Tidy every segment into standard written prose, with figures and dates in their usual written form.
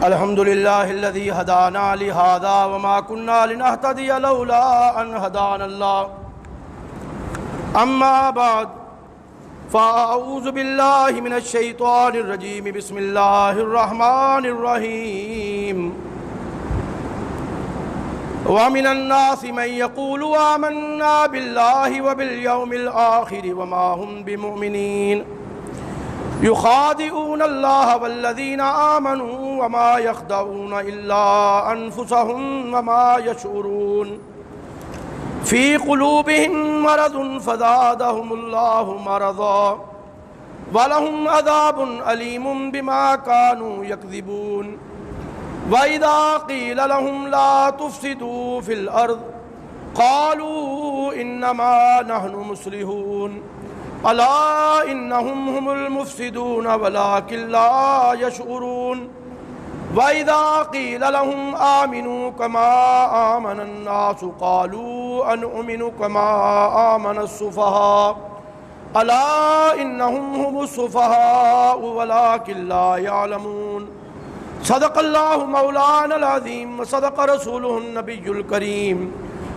الحمد لله الذي هدانا لهذا وما كنا لنهتدي لولا أن هدانا الله. أما بعد فأعوذ بالله من الشيطان الرجيم. بسم الله الرحمن الرحيم. ومن الناس من يقول آمنا بالله وباليوم الآخر وما هم بمؤمنين يخادعون الله والذين آمنوا وما يخدعون إلا أنفسهم وما يشعرون في قلوبهم مرض فزادهم الله مرضا ولهم عذاب أليم بما كانوا يكذبون. وإذا قيل لهم لا تفسدوا في الأرض قالوا إنما نحن مصلحون ألا إنهم هم المفسدون ولكن لا يشعرون. وإذا قيل لهم آمنوا كما آمن الناس قالوا أنؤمن كما آمن السفهاء ألا إنهم هم السفهاء ولكن لا يعلمون. صدق الله مولانا العظيم وصدق رسوله النبي الكريم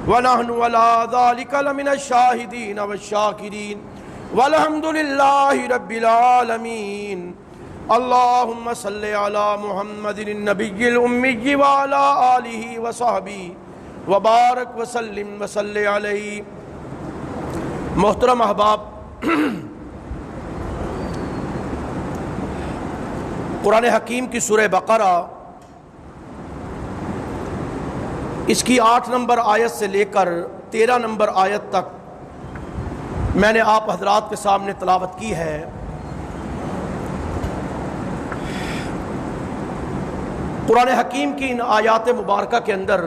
ونحن على ذلك لمن الشاهدين والشاكرين والحمد لله رب العالمين. اللهم صل على محمد النبي الأمي وعلى آله وصحبه وبارك وسلم وصل علیہ. محترم احباب، قرآن حکیم کی سورہ بقرہ اس کی 8 نمبر آیت سے لے کر 13 نمبر آیت تک میں نے آپ حضرات کے سامنے تلاوت کی ہے. قرآن حکیم کی ان آیات مبارکہ کے اندر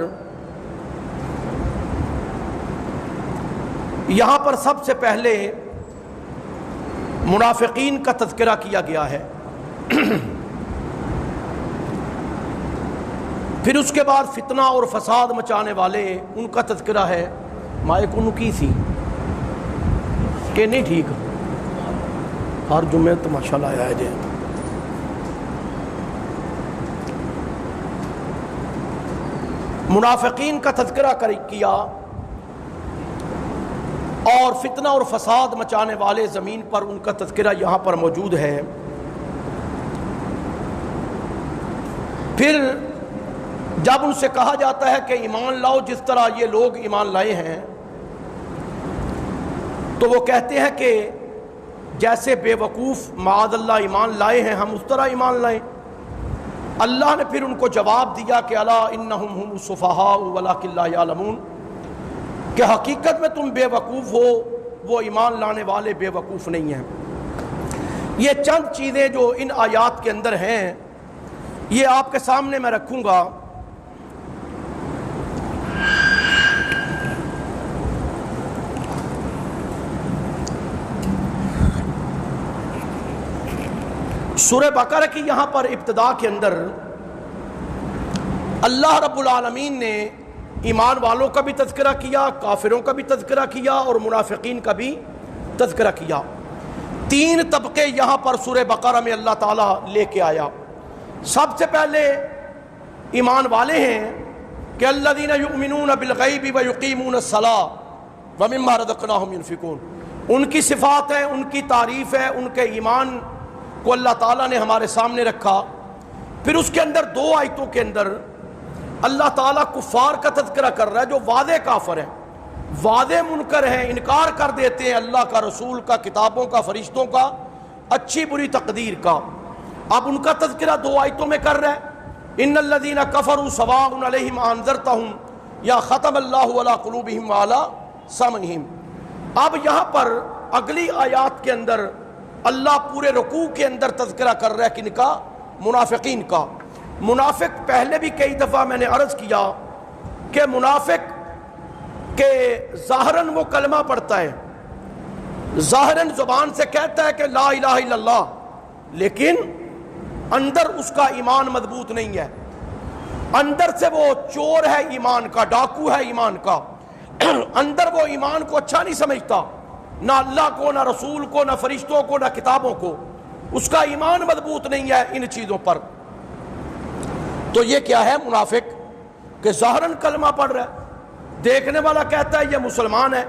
یہاں پر سب سے پہلے منافقین کا تذکرہ کیا گیا ہے، پھر اس کے بعد فتنہ اور فساد مچانے والے ان کا تذکرہ ہے. مائک ان کی سی کہ نہیں ٹھیک ہر جمعے تو ماشاءاللہ آیا ہے جی. منافقین کا تذکرہ کیا اور فتنہ اور فساد مچانے والے زمین پر ان کا تذکرہ یہاں پر موجود ہے. پھر جب ان سے کہا جاتا ہے کہ ایمان لاؤ جس طرح یہ لوگ ایمان لائے ہیں، تو وہ کہتے ہیں کہ جیسے بے وقوف معاذ اللہ ایمان لائے ہیں ہم اس طرح ایمان لائیں. اللہ نے پھر ان کو جواب دیا کہ الا انہم هم السفہاء ولکن لا یعلمون، کہ حقیقت میں تم بے وقوف ہو، وہ ایمان لانے والے بے وقوف نہیں ہیں. یہ چند چیزیں جو ان آیات کے اندر ہیں یہ آپ کے سامنے میں رکھوں گا. سورہ بقرہ کی یہاں پر ابتدا کے اندر اللہ رب العالمین نے ایمان والوں کا بھی تذکرہ کیا، کافروں کا بھی تذکرہ کیا اور منافقین کا بھی تذکرہ کیا. 3 طبقے یہاں پر سورہ بقرہ میں اللہ تعالیٰ لے کے آیا. سب سے پہلے ایمان والے ہیں کہ الذین یؤمنون بالغیب ویقیمون الصلاۃ ومما رزقناہم ینفقون. ان کی صفات ہے، ان کی تعریف ہے، ان کے ایمان کو اللہ تعالیٰ نے ہمارے سامنے رکھا. پھر اس کے اندر 2 آیتوں کے اندر اللہ تعالیٰ کفار کا تذکرہ کر رہا ہے جو واضح کافر ہیں، واضح منکر ہیں، انکار کر دیتے ہیں اللہ کا، رسول کا، کتابوں کا، فرشتوں کا، اچھی بری تقدیر کا. اب ان کا تذکرہ 2 آیتوں میں کر رہا ہے. ان الذین کفروا سواء علیہم انذرتہم یا ختم اللہ علی قلوبہم وعلی سمعہم. اب یہاں پر اگلی آیات کے اندر اللہ پورے رکوع کے اندر تذکرہ کر رہا ہے کن کا؟ منافقین کا. منافق پہلے بھی کئی دفعہ میں نے عرض کیا کہ منافق کے ظاہراً وہ کلمہ پڑھتا ہے، ظاہراً زبان سے کہتا ہے کہ لا الہ الا اللہ، لیکن اندر اس کا ایمان مضبوط نہیں ہے. اندر سے وہ چور ہے ایمان کا، ڈاکو ہے ایمان کا. اندر وہ ایمان کو اچھا نہیں سمجھتا، نہ اللہ کو، نہ رسول کو، نہ فرشتوں کو، نہ کتابوں کو. اس کا ایمان مضبوط نہیں ہے ان چیزوں پر. تو یہ کیا ہے منافق کہ ظاہراً کلمہ پڑھ رہا ہے، دیکھنے والا کہتا ہے یہ مسلمان ہے،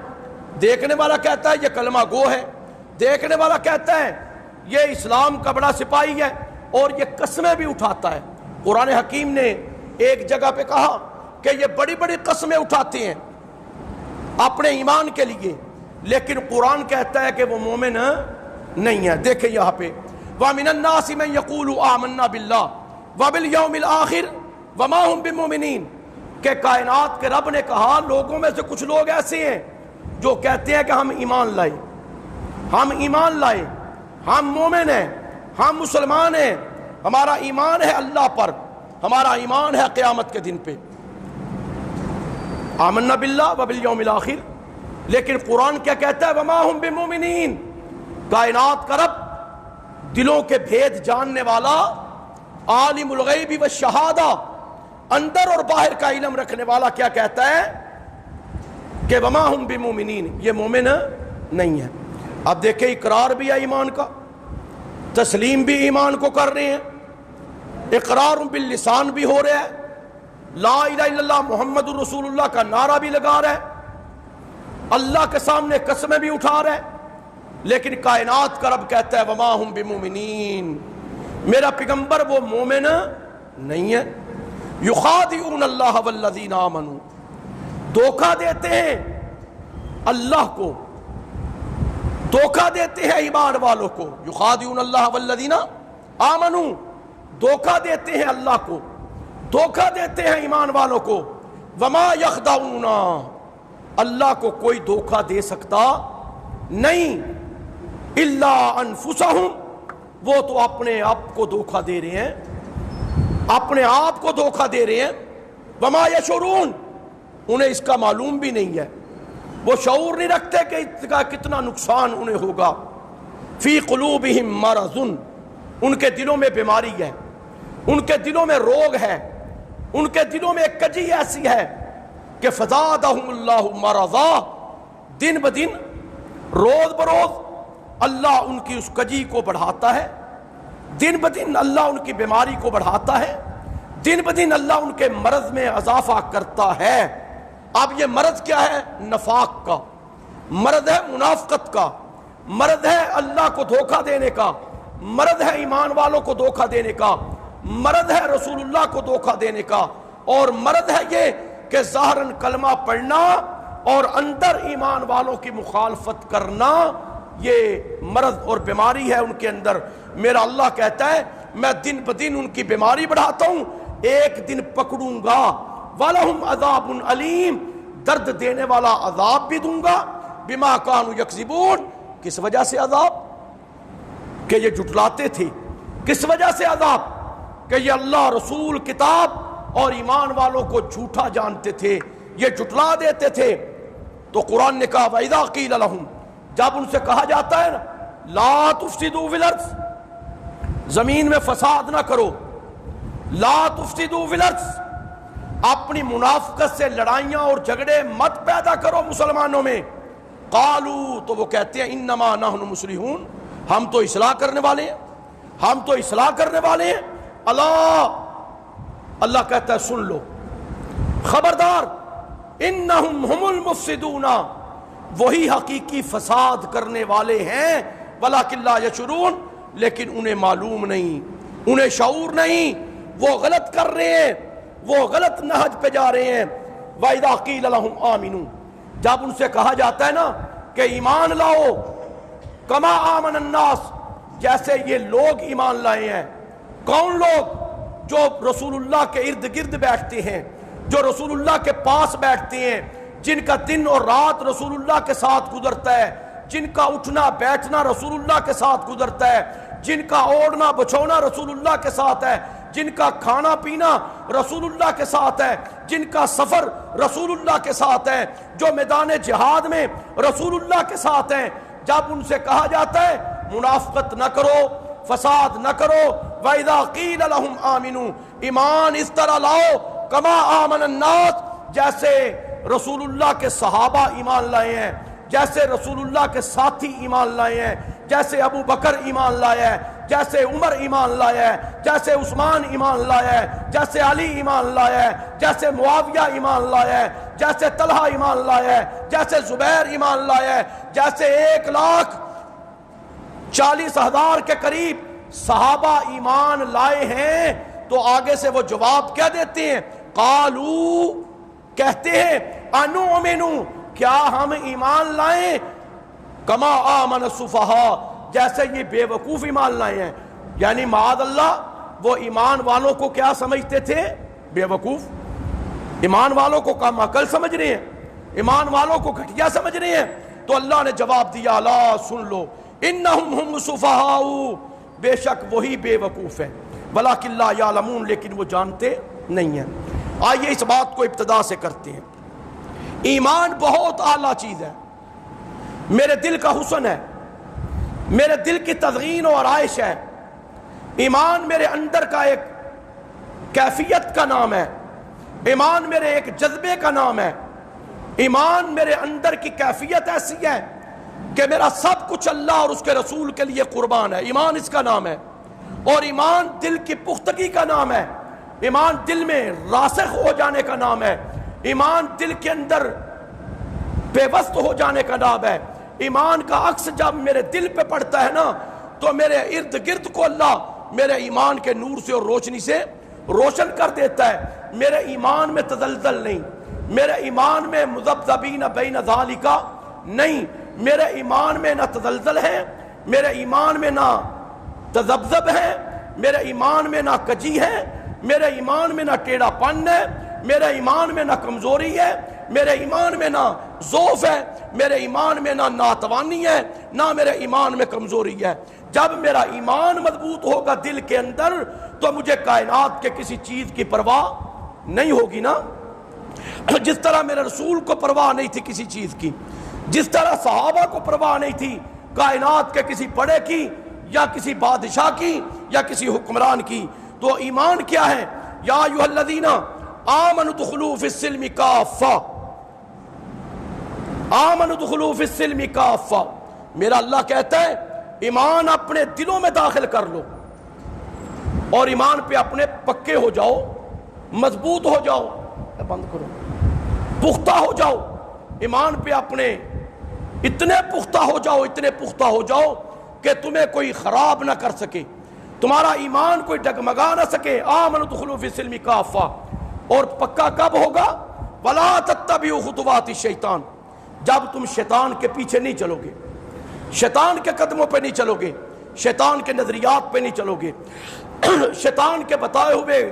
دیکھنے والا کہتا ہے یہ کلمہ گو ہے، دیکھنے والا کہتا ہے یہ اسلام کا بڑا سپاہی ہے، اور یہ قسمیں بھی اٹھاتا ہے۔ قرآن حکیم نے ایک جگہ پہ کہا کہ یہ بڑی بڑی قسمیں اٹھاتے ہیں اپنے ایمان کے لیے، لیکن قرآن کہتا ہے کہ وہ مومن نہیں ہے۔ دیکھیں یہاں پہ وَمِنَ النَّاسِ مَن يَقُولُ آمَنَّا بِاللَّهِ وَبِالْيَوْمِ الْآخِرِ وَمَا هُمْ بِمُؤْمِنِينَ کہ کائنات کے رب نے کہا لوگوں میں سے کچھ لوگ ایسے ہیں جو کہتے ہیں کہ ہم ایمان لائے، ہم ایمان لائے، ہم مومن ہیں، ہم مسلمان ہیں، ہمارا ایمان ہے اللہ پر، ہمارا ایمان ہے قیامت کے دن پہ، آمنا باللہ وبالیوم الآخر۔ لیکن قرآن کیا کہتا ہے وما ہم بمؤمنین، کائنات کا رب، دلوں کے بھید جاننے والا، عالم الغیب والشہادہ، اندر اور باہر کا علم رکھنے والا کیا کہتا ہے کہ وما ہم بمؤمنین، یہ مومن نہیں ہے۔ اب دیکھیں اقرار بھی ہے ایمان کا، تسلیم بھی ایمان کو کر رہے ہیں، اقرار باللسان بھی ہو رہا ہے، لا الہ الا اللہ محمد الرسول اللہ کا نعرہ بھی لگا رہا ہے، اللہ کے سامنے قسمیں بھی اٹھا رہا ہے، لیکن کائنات کا رب کہتا ہے وما ہم بمؤمنین، میرا پیغمبر وہ مومن نہیں ہے۔ یخادعون اللہ والذین آمنوا، دھوکہ دیتے ہیں اللہ کو، دھوکہ دیتے ہیں ایمان والوں کو، یخادعون اللہ والذین آمنوا، دھوکہ دیتے ہیں اللہ کو، دھوکہ دیتے ہیں ایمان والوں کو۔ وما یخدعون، اللہ کو کوئی دھوکہ دے سکتا نہیں، الا انفسہم، وہ تو اپنے آپ کو دھوکہ دے رہے ہیں، اپنے آپ کو دھوکہ دے رہے ہیں۔ وما یشعرون، انہیں اس کا معلوم بھی نہیں ہے، وہ شعور نہیں رکھتے کہ اس کا کتنا نقصان انہیں ہوگا۔ فی قلوبہم مرض، ان کے دلوں میں بیماری ہے، ان کے دلوں میں روگ ہے، ان کے دلوں میں ایک کجی ایسی ہے کہ فزادہم اللہ مرضا، دن بدن روز بروز اللہ ان کی اس کجی کو بڑھاتا ہے، دن بدن اللہ ان کی بیماری کو بڑھاتا ہے، دن بدن اللہ ان کے مرض میں اضافہ کرتا ہے۔ اب یہ مرض کیا ہے؟ نفاق کا مرض ہے، منافقت کا مرض ہے، اللہ کو دھوکہ دینے کا مرض ہے، ایمان والوں کو دھوکہ دینے کا مرض ہے، رسول اللہ کو دھوکہ دینے کا، اور مرض ہے یہ کہ ظاہراً کلمہ پڑھنا اور اندر ایمان والوں کی مخالفت کرنا، یہ مرض اور بیماری ہے ان کے اندر۔ میرا اللہ کہتا ہے میں دن بدن ان کی بیماری بڑھاتا ہوں، ایک دن پکڑوں گا، وَلَهُمْ عَذَابٌ عَلِيمٌ، درد دینے والا عذاب بھی دوں گا، بِمَا كَانُوا يَكْذِبُونَ، کس وجہ سے عذاب؟ کہ یہ جھٹلاتے تھے۔ کس وجہ سے عذاب؟ کہ یہ اللہ، رسول، کتاب اور ایمان والوں کو جھوٹا جانتے تھے، یہ جھٹلا دیتے تھے۔ تو قرآن نے کہا وَإِذَا قِيلَ لَهُمْ، جب ان سے کہا جاتا ہے نا لا تفسدوا فی الارض، زمین میں فساد نہ کرو، لا تفسدوا فی الارض، اپنی منافقت سے لڑائیاں اور جھگڑے مت پیدا کرو مسلمانوں میں۔ قالوا، تو وہ کہتے ہیں انما نحن مصلحون، ہم تو اصلاح کرنے والے ہیں، ہم تو اصلاح کرنے والے ہیں۔ اللہ کہتا ہے سن لو، خبردار، انہم ہم المفسدون، وہی حقیقی فساد کرنے والے ہیں، ولکن لا یشعرون، لیکن انہیں معلوم نہیں، انہیں شعور نہیں، وہ غلط کر رہے ہیں، وہ غلط نہج پہ جا رہے ہیں۔ وَإِذَا قِيلَ لَهُمْ آمِنُوا، جب ان سے کہا جاتا ہے نا کہ ایمان لاؤ، کما آمن الناس، جیسے یہ لوگ ایمان لائے ہیں۔ کون لوگ؟ جو رسول اللہ کے ارد گرد بیٹھتے ہیں، جو رسول اللہ کے پاس بیٹھتے ہیں، جن کا دن اور رات رسول اللہ کے ساتھ گزرتا ہے، جن کا اٹھنا بیٹھنا رسول اللہ کے ساتھ گزرتا ہے، جن کا اوڑھنا بچھونا رسول اللہ کے ساتھ ہے، جن کا کھانا پینا رسول اللہ کے ساتھ ہے، جن کا سفر رسول اللہ کے ساتھ ہے، جو میدان جہاد میں رسول اللہ کے ساتھ ہیں۔ جب ان سے کہا جاتا ہے منافقت نہ کرو، فساد نہ کرو، وَإِذَا قِيلَ لَهُمْ آمِنُوا، ایمان اس طرح لاؤ کما آمن الناس، جیسے رسول اللہ کے صحابہ ایمان لائے ہیں، جیسے رسول اللہ کے ساتھی ایمان لائے ہیں، جیسے ابو بکر ایمان لایا ہے، جیسے عمر ایمان لایا ہے، جیسے عثمان ایمان لایا ہے، جیسے علی ایمان لایا ہے، جیسے معاویہ ایمان لایا ہے، جیسے طلحہ ایمان لایا ہے، جیسے زبیر ایمان لایا ہے، جیسے 1,40,000 کے قریب صحابہ ایمان لائے ہیں، تو آگے سے وہ جواب کیا دیتے ہیں؟ قالو، کہتے ہیں، انؤمنو، کیا ہم ایمان لائیں، کما آمن السفہاء، جیسے یہ بے وقوف ایمان لائے ہیں. یعنی معاذ اللہ وہ ایمان والوں کو کیا سمجھتے تھے؟ بے وقوف. ایمان والوں کو کم عقل سمجھ رہے ہیں، ایمان والوں کو گھٹیا سمجھ رہے ہیں. تو اللہ نے جواب دیا، لا، سن لو، انہم ہم السفہاء، بے شک وہی بے وقوف ہیں، ولکن لا یعلمون، لیکن وہ جانتے نہیں ہیں. آئیے اس بات کو ابتدا سے کرتے ہیں. ایمان بہت اعلیٰ چیز ہے، میرے دل کا حسن ہے، میرے دل کی تزئین و آرائش ہے. ایمان میرے اندر کا ایک کیفیت کا نام ہے، ایمان میرے ایک جذبے کا نام ہے. ایمان میرے اندر کی کیفیت ایسی ہے کہ میرا سب کچھ اللہ اور اس کے رسول کے لیے قربان ہے. ایمان اس کا نام ہے. اور ایمان دل کی پختگی کا نام ہے، ایمان دل میں راسخ ہو جانے کا نام ہے، ایمان دل کے اندر پیوست ہو جانے کا نام ہے. ایمان کا عکس جب میرے دل پہ پڑتا ہے نا، تو میرے ارد گرد کو اللہ میرے ایمان کے نور سے اور روشنی سے روشن کر دیتا ہے. میرے ایمان میں تزلزل نہیں، میرے ایمان میں مذبذبین بین ذالک نہیں، میرے ایمان میں نہ تزلزل ہے، میرے ایمان میں نہ تذبذب ہے، میرے ایمان میں نہ کجی ہے، میرے ایمان میں نہ ٹیڑھا پن ہے، میرے ایمان میں نہ کمزوری ہے، میرے ایمان میں نہ ضعف ہے، میرے ایمان میں نہ ناتوانی ہے، نہ میرے ایمان میں کمزوری ہے. جب میرا ایمان مضبوط ہوگا دل کے اندر، تو مجھے کائنات کے کسی چیز کی پرواہ نہیں ہوگی نا. جس طرح میرے رسول کو پرواہ نہیں تھی کسی چیز کی، جس طرح صحابہ کو پرواہ نہیں تھی کائنات کے کسی بڑے کی یا کسی بادشاہ کی یا کسی حکمران کی. تو ایمان کیا ہے؟ یا ایھا الذین آمنوا ادخلوا فی السلم کافہ، آمنوا ادخلوا فی السلم کافہ. میرا اللہ کہتا ہے ایمان اپنے دلوں میں داخل کر لو، اور ایمان پہ اپنے پکے ہو جاؤ، مضبوط ہو جاؤ، بند کرو، پختہ ہو جاؤ. ایمان پہ اپنے اتنے پختہ ہو جاؤ، اتنے پختہ ہو جاؤ کہ تمہیں کوئی خراب نہ کر سکے، تمہارا ایمان کوئی ڈگمگا نہ سکے. آمنوا ادخلوا فی السلم کافہ. اور پکا کب ہوگا؟ ولا تتبعوا خطوات الشیطان، جب تم شیطان کے پیچھے نہیں چلو گے، شیطان کے قدموں پہ نہیں چلو گے، شیطان کے نظریات پہ نہیں چلو گے، شیطان کے بتائے ہوئے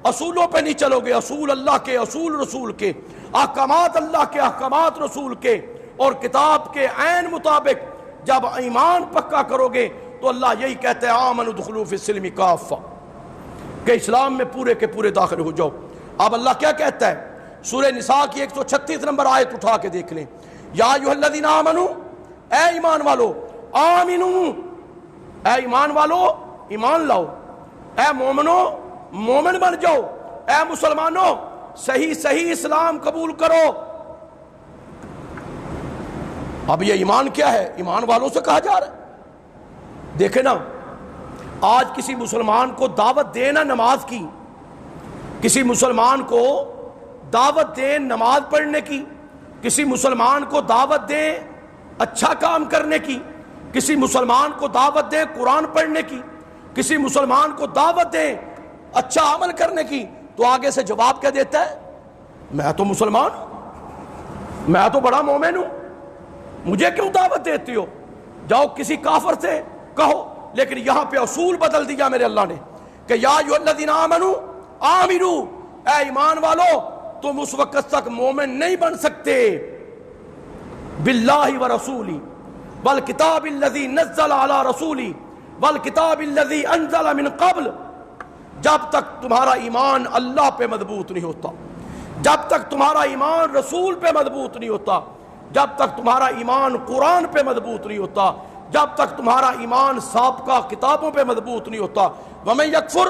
اصولوں پہ نہیں چلو گے، اصول اللہ کے، اصول رسول کے، احکامات اللہ کے، احکامات رسول کے، اور کتاب کے عین مطابق جب ایمان پکا کرو گے تو اللہ یہی کہتا ہے آمنوا ادخلوا فی السلم کافہ، کہ اسلام میں پورے کے پورے داخل ہو جاؤ. اب اللہ کیا کہتا ہے؟ سورہ نساء کی 136 نمبر آیت اٹھا کے دیکھ لیں. یا ایھا الذین آمنوا، اے ایمان والو، آمنو، اے ایمان والو ایمان لاؤ، اے مومنو مومن بن جاؤ، اے مسلمانوں صحیح اسلام قبول کرو. اب یہ ایمان کیا ہے؟ ایمان والوں سے کہا جا رہا ہے. دیکھیں نا، آج کسی مسلمان کو دعوت دینا نماز کی، کسی مسلمان کو دعوت دیں نماز پڑھنے کی، کسی مسلمان کو دعوت دیں اچھا کام کرنے کی، کسی مسلمان کو دعوت دیں قرآن پڑھنے کی، کسی مسلمان کو دعوت دیں اچھا عمل کرنے کی، تو آگے سے جواب کیا دیتا ہے؟ میں تو مسلمان ہوں، میں تو بڑا مومن ہوں، مجھے کیوں دعوت دیتی ہو؟ جاؤ کسی کافر سے کہو. لیکن یہاں پہ اصول بدل دیا میرے اللہ نے کہ یا ایھا الذین آمنوا آمنوا، اے ایمان والو تم اس وقت تک مومن نہیں بن سکتے باللہ ورسولی والکتاب الذی نزل علی رسولی والکتاب الذی انزل من قبل، جب تک تمہارا ایمان اللہ پہ مضبوط نہیں ہوتا، جب تک تمہارا ایمان رسول پہ مضبوط نہیں ہوتا، جب تک تمہارا ایمان قرآن پہ مضبوط نہیں ہوتا، جب تک تمہارا ایمان سابقہ کتابوں پہ مضبوط نہیں ہوتا. وَمَن یکفر،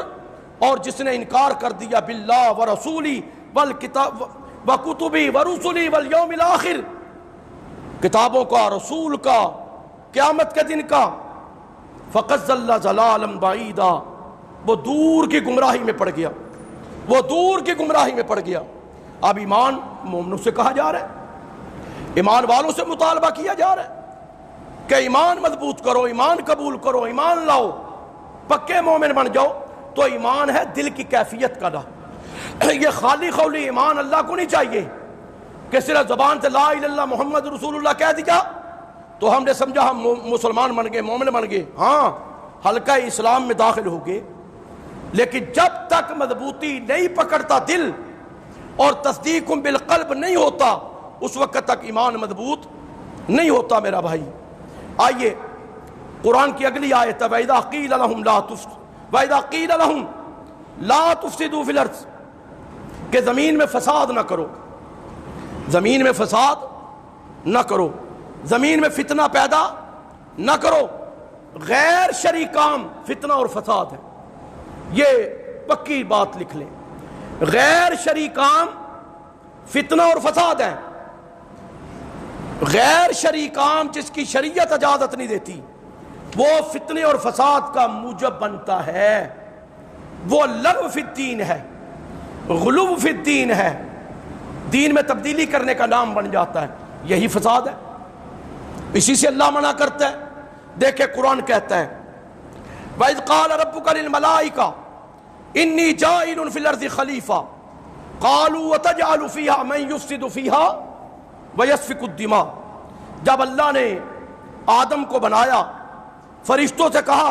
اور جس نے انکار کر دیا باللہ ورسولی والکتاب وکتبی ورسلی والیوم الآخر، کتابوں کا، رسول کا، قیامت کے دن کا، فقد ضل ضلالا بعیدا، وہ دور کی گمراہی میں پڑ گیا، وہ دور کی گمراہی میں پڑ گیا۔ اب ایمان مومنوں سے کہا جا رہا ہے، ایمان والوں سے مطالبہ کیا جا رہا ہے کہ ایمان مضبوط کرو، ایمان قبول کرو، ایمان لاؤ، پکے مومن بن جاؤ۔ تو ایمان ہے دل کی کیفیت کا نہ، یہ خالی قولی ایمان اللہ کو نہیں چاہیے کہ صرف زبان سے لا الہ الا اللہ محمد رسول اللہ کہہ دیا تو ہم نے سمجھا ہم مسلمان بن گئے، مومن بن گئے۔ ہاں حلقہ اسلام میں داخل ہو گئے، لیکن جب تک مضبوطی نہیں پکڑتا دل اور تصدیق بالقلب نہیں ہوتا، اس وقت تک ایمان مضبوط نہیں ہوتا میرا بھائی۔ آئیے قرآن کی اگلی آیت ہے وَإِذَا قِيلَ لَهُمْ لَا تُفْسِدُوا فِي الْأَرْضِ، کہ زمین میں فساد نہ کرو، زمین میں فساد نہ کرو، زمین میں فتنہ پیدا نہ کرو۔ غیر شرعی کام فتنہ اور فساد ہے، یہ پکی بات لکھ لیں۔ غیر شرعی کام فتنہ اور فساد ہے۔ غیر شرعی کام جس کی شریعت اجازت نہیں دیتی وہ فتنے اور فساد کا موجب بنتا ہے، وہ لغو فی الدین ہے، غلو فی الدین ہے، دین میں تبدیلی کرنے کا نام بن جاتا ہے، یہی فساد ہے، اسی سے اللہ منع کرتا ہے۔ دیکھیں قرآن کہتا ہے وَإِذْ قَالَ رَبُّكَ لِلْمَلَائِكَةِ إِنِّي جَاعِلٌ فِي الْأَرْضِ خَلِيفَةً قَالُوا وَتَجْعَلُ فِيهَا مَن يُفْسِدُ فِيهَا وَيَسْفِكُ الدِّمَاءَ۔ جب اللہ نے آدم کو بنایا، فرشتوں سے کہا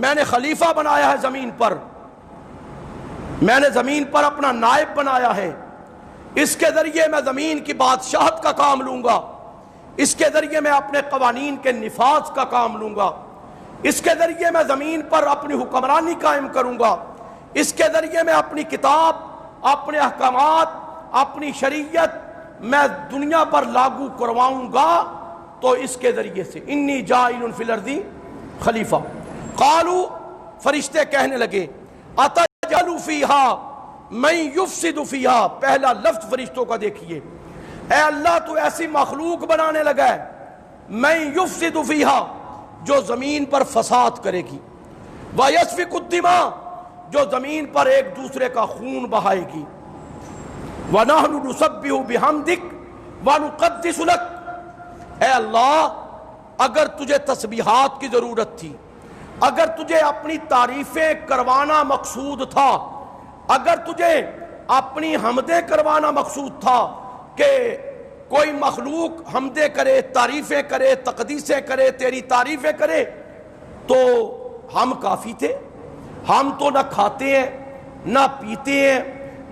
میں نے خلیفہ بنایا ہے زمین پر، میں نے زمین پر اپنا نائب بنایا ہے، اس کے ذریعے میں زمین کی بادشاہت کا کام لوں گا، اس کے ذریعے میں اپنے قوانین کے نفاذ کا کام لوں گا، اس کے ذریعے میں زمین پر اپنی حکمرانی قائم کروں گا، اس کے ذریعے میں اپنی کتاب، اپنے احکامات، اپنی شریعت میں دنیا پر لاگو کرواؤں گا۔ تو اس کے ذریعے سے انی جاعل فی الارض خلیفہ۔ قالوا، فرشتے کہنے لگے اتجعل فیہا من یفسد فیہا، پہلا لفظ فرشتوں کا دیکھیے، اے اللہ تو ایسی مخلوق بنانے لگا ہے من یفسد فیہا، جو زمین پر فساد کرے گی، وَيَسْفِكُ الدِّمَاءَ، جو زمین پر ایک دوسرے کا خون بہائے گی، وَنَحْنُ نُسَبِّحُ بِحَمْدِكَ وَنُقَدِّسُ لَكَ۔ اے اللہ اگر تجھے تسبیحات کی ضرورت تھی، اگر تجھے اپنی تعریفیں کروانا مقصود تھا، اگر تجھے اپنی حمدیں کروانا مقصود تھا کہ کوئی مخلوق حمدیں کرے، تعریفیں کرے، تقدیسیں کرے، تیری تعریفیں کرے، تو ہم کافی تھے۔ ہم تو نہ کھاتے ہیں، نہ پیتے ہیں،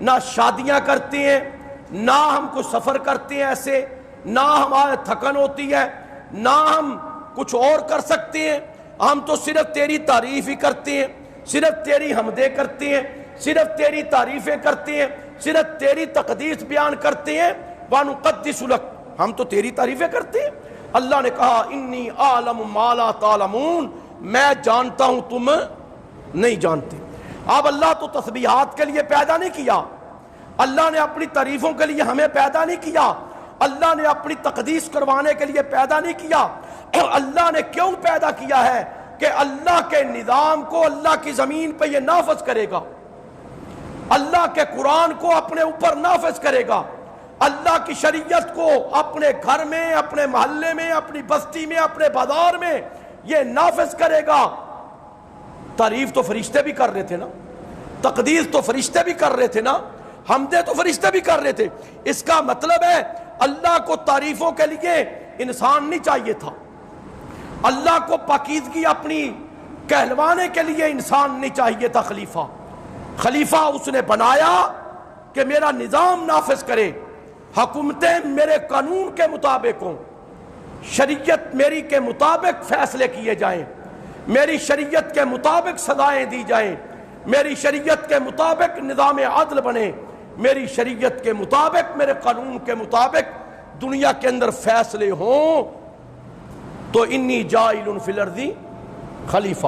نہ شادیاں کرتے ہیں، نہ ہم کو سفر کرتے ہیں ایسے، نہ ہمارے تھکن ہوتی ہے، نہ ہم کچھ اور کر سکتے ہیں، ہم تو صرف تیری تعریف ہی کرتے ہیں، صرف تیری حمدیں کرتے ہیں، صرف تیری تعریفیں کرتے ہیں، صرف تیری تقدیس بیان کرتے ہیں، وَنُقَدِّسُ لَكَ، ہم تو تیری تعریفیں کرتے ہیں۔ اللہ نے کہا انی اعلم ما لا تعلمون، میں جانتا ہوں تم نہیں جانتے۔ اب اللہ تو تسبیحات کے لیے پیدا نہیں کیا، اللہ نے اپنی تعریفوں کے لیے ہمیں پیدا نہیں کیا، اللہ نے اپنی تقدیس کروانے کے لیے پیدا نہیں کیا۔ اللہ نے کیوں پیدا کیا ہے کہ اللہ کے نظام کو اللہ کی زمین پہ یہ نافذ کرے گا، اللہ کے قرآن کو اپنے اوپر نافذ کرے گا، اللہ کی شریعت کو اپنے گھر میں، اپنے محلے میں، اپنی بستی میں، اپنے بازار میں یہ نافذ کرے گا۔ تعریف تو فرشتے بھی کر رہے تھے نا، تقدیس تو فرشتے بھی کر رہے تھے نا، حمدیں تو فرشتے بھی کر رہے تھے۔ اس کا مطلب ہے اللہ کو تعریفوں کے لیے انسان نہیں چاہیے تھا، اللہ کو پاکیزگی اپنی کہلوانے کے لیے انسان نہیں چاہیے تھا۔ خلیفہ اس نے بنایا کہ میرا نظام نافذ کرے، حکومتیں میرے قانون کے مطابق ہوں، شریعت میری کے مطابق فیصلے کیے جائیں، میری شریعت کے مطابق سزائیں دی جائیں، میری شریعت کے مطابق نظام عدل بنے، میری شریعت کے مطابق، میرے قانون کے مطابق دنیا کے اندر فیصلے ہوں۔ تو انی جاعل فی الارض خلیفہ،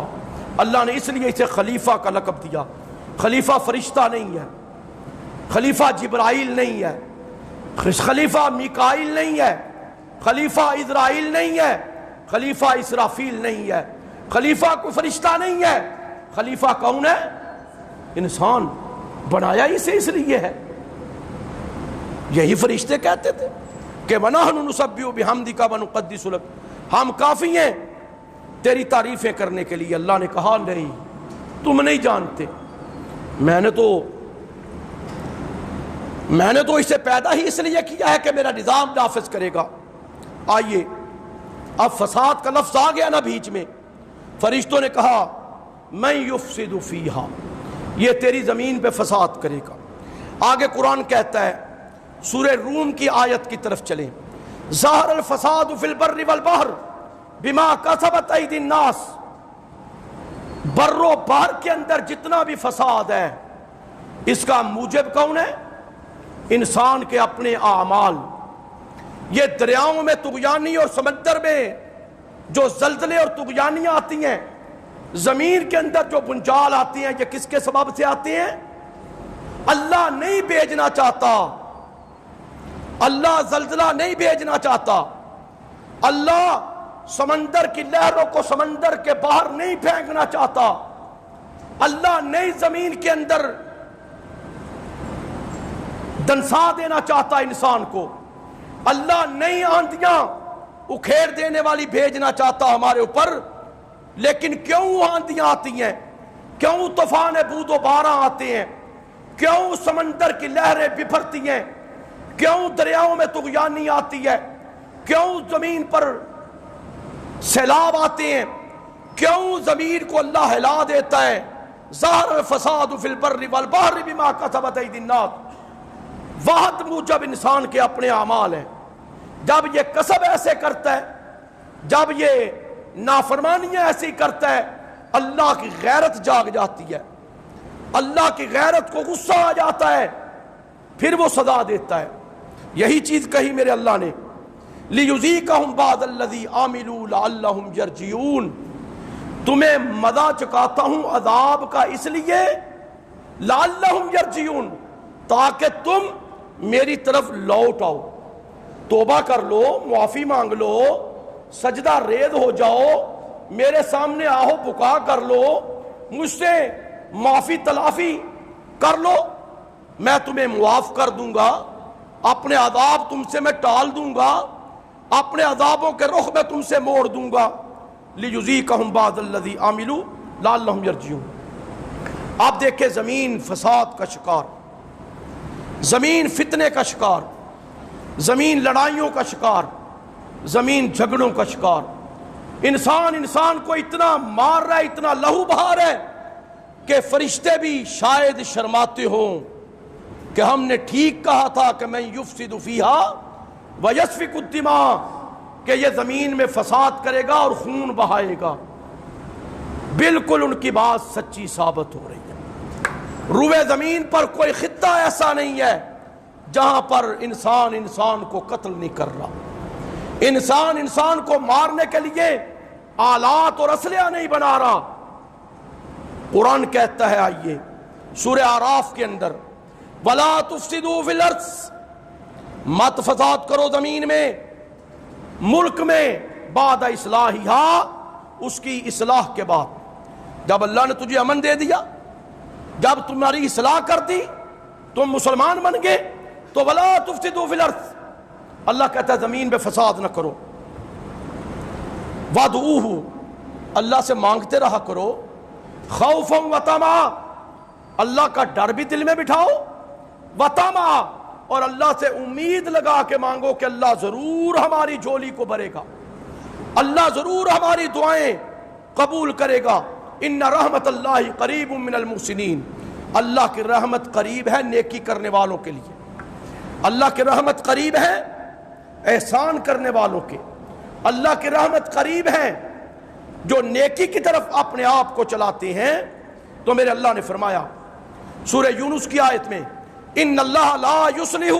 اللہ نے اس لیے اسے خلیفہ کا لقب دیا۔ خلیفہ فرشتہ نہیں ہے، خلیفہ جبرائیل نہیں ہے، خلیفہ میکائیل نہیں ہے، خلیفہ اسرائیل نہیں ہے، خلیفہ اسرافیل نہیں ہے، خلیفہ کوئی فرشتہ نہیں ہے، خلیفہ کون ہے؟ انسان، بنایا اسے اس لیے ہے۔ یہی فرشتے کہتے تھے کہ وَنَحْنُ نُسَبِّحُ بِحَمْدِكَ وَنُقَدِّسُ لَكَ، ہم کافی ہیں تیری تعریفیں کرنے کے لیے۔ اللہ نے کہا نہیں، تم نہیں جانتے، میں نے تو اسے پیدا ہی اس لیے کیا ہے کہ میرا نظام نافذ کرے گا۔ آئیے اب فساد کا لفظ آ گیا نا بیچ میں، فرشتوں نے کہا مَن يُفْسِدُ فِيهَا، یہ تیری زمین پہ فساد کرے گا۔ آگے قرآن کہتا ہے، سورہ روم کی آیت کی طرف چلیں، ظَهَرَ الْفَسَادُ فِي الْبَرِّ وَالْبَحْرِ بِمَا كَسَبَتْ أَيْدِي النَّاسِ، بر و بحر کے اندر جتنا بھی فساد ہے اس کا موجب کون ہے؟ انسان کے اپنے اعمال۔ یہ دریاؤں میں طغیانی اور سمندر میں جو زلزلے اور طغیانیاں آتی ہیں، زمین کے اندر جو بنجال آتی ہیں، یہ کس کے سبب سے آتی ہیں؟ اللہ نہیں بھیجنا چاہتا، اللہ زلزلہ نہیں بھیجنا چاہتا، اللہ سمندر کی لہروں کو سمندر کے باہر نہیں پھینکنا چاہتا، اللہ نئی زمین کے اندر دنسا دینا چاہتا انسان کو، اللہ نئی آندیاں اکھیڑ دینے والی بھیجنا چاہتا ہمارے اوپر، لیکن کیوں آندیاں آتی ہیں، کیوں طوفان بود و بارہ آتے ہیں، کیوں سمندر کی لہریں بپھرتی ہیں، کیوں دریاؤں میں طغیانی آتی ہے، کیوں زمین پر سیلاب آتے ہیں، کیوں زمین کو اللہ ہلا دیتا ہے؟ ظَهَرَ الْفَسَادُ فِي الْبَرِّ وَالْبَحْرِ بِمَا كَسَبَتْ أَيْدِي النَّاسِ، واحد موجب انسان کے اپنے اعمال ہیں۔ جب یہ کسب ایسے کرتا ہے، جب یہ نافرمانیاں ایسی کرتا ہے، اللہ کی غیرت جاگ جاتی ہے، اللہ کی غیرت کو غصہ آ جاتا ہے، پھر وہ سزا دیتا ہے۔ یہی چیز کہی میرے اللہ نے، لِيُذِيقَهُمْ بَعْضَ الَّذِي عَمِلُوا لَعَلَّهُمْ يَرْجِعُونَ، تمہیں مزہ چکاتا ہوں عذاب کا اس لیے لَعَلَّهُمْ يَرْجِعُونَ، تاکہ تم میری طرف لوٹ آؤ، توبہ کر لو، معافی مانگ لو، سجدہ ریز ہو جاؤ، میرے سامنے آہو بکا کر لو، مجھ سے معافی تلافی کر لو، میں تمہیں معاف کر دوں گا، اپنے عذاب تم سے میں ٹال دوں گا، اپنے عذابوں کے رخ میں تم سے موڑ دوں گا۔ لِيُذِيقَهُمْ بَعْضَ الَّذِي عَمِلُوا لَعَلَّهُمْ يَرْجِعُونَ۔ آپ دیکھیں زمین فساد کا شکار، زمین فتنے کا شکار، زمین لڑائیوں کا شکار، زمین جھگڑوں کا شکار، انسان کو اتنا مار رہا ہے، اتنا لہو بہا رہا ہے کہ فرشتے بھی شاید شرماتے ہوں کہ ہم نے ٹھیک کہا تھا کہ میں یفسد فیہا ویسفک الدماء، کہ یہ زمین میں فساد کرے گا اور خون بہائے گا۔ بالکل ان کی بات سچی ثابت ہو رہی ہے۔ روئے زمین پر کوئی خطہ ایسا نہیں ہے جہاں پر انسان کو قتل نہیں کر رہا، انسان کو مارنے کے لیے آلات اور اسلحہ نہیں بنا رہا۔ قرآن کہتا ہے، آئیے سورہ اعراف کے اندر، وَلَا تُفْسِدُوا فِي الْأَرْضِ، مت فساد کرو زمین میں، ملک میں، بعد اصلاحها، اس کی اصلاح کے بعد۔ جب اللہ نے تجھے امن دے دیا، جب تمہاری اصلاح کر دی، تم مسلمان بن گئے، تو وَلَا تُفْسِدُوا فِي الْأَرْضِ، اللہ کہتا ہے زمین پہ فساد نہ کرو۔ وَادْعُوهُ، اللہ سے مانگتے رہا کرو، خَوْفًا وَطَمَعًا، اللہ کا ڈر بھی دل میں بٹھاؤ، وَطَمَعًا، اور اللہ سے امید لگا کے مانگو کہ اللہ ضرور ہماری جھولی کو بھرے گا، اللہ ضرور ہماری دعائیں قبول کرے گا۔ ان رحمت اللہ قریب من المحسنین، اللہ کی رحمت قریب ہے نیکی کرنے والوں کے لیے، اللہ کی رحمت قریب ہے احسان کرنے والوں کے، اللہ کی رحمت قریب ہے جو نیکی کی طرف اپنے آپ کو چلاتے ہیں۔ تو میرے اللہ نے فرمایا سورہ یونس کی آیت میں، ان اللہ لا یصلح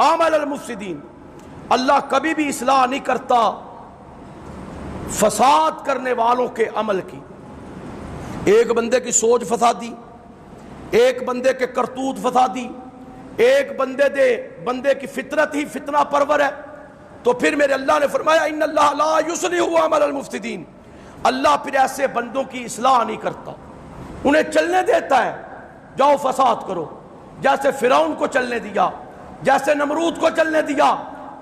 عمل المفسدین، اللہ کبھی بھی اصلاح نہیں کرتا فساد کرنے والوں کے عمل کی۔ ایک بندے کی سوچ فسادی، ایک بندے کے کرتوت فسادی، ایک بندے کی فطرت ہی فتنہ پرور ہے، تو پھر میرے اللہ نے فرمایا ان اللہ لا یصلح عمل المفسدین، اللہ پھر ایسے بندوں کی اصلاح نہیں کرتا، انہیں چلنے دیتا ہے، جاؤ فساد کرو، جیسے فرعون کو چلنے دیا، جیسے نمرود کو چلنے دیا،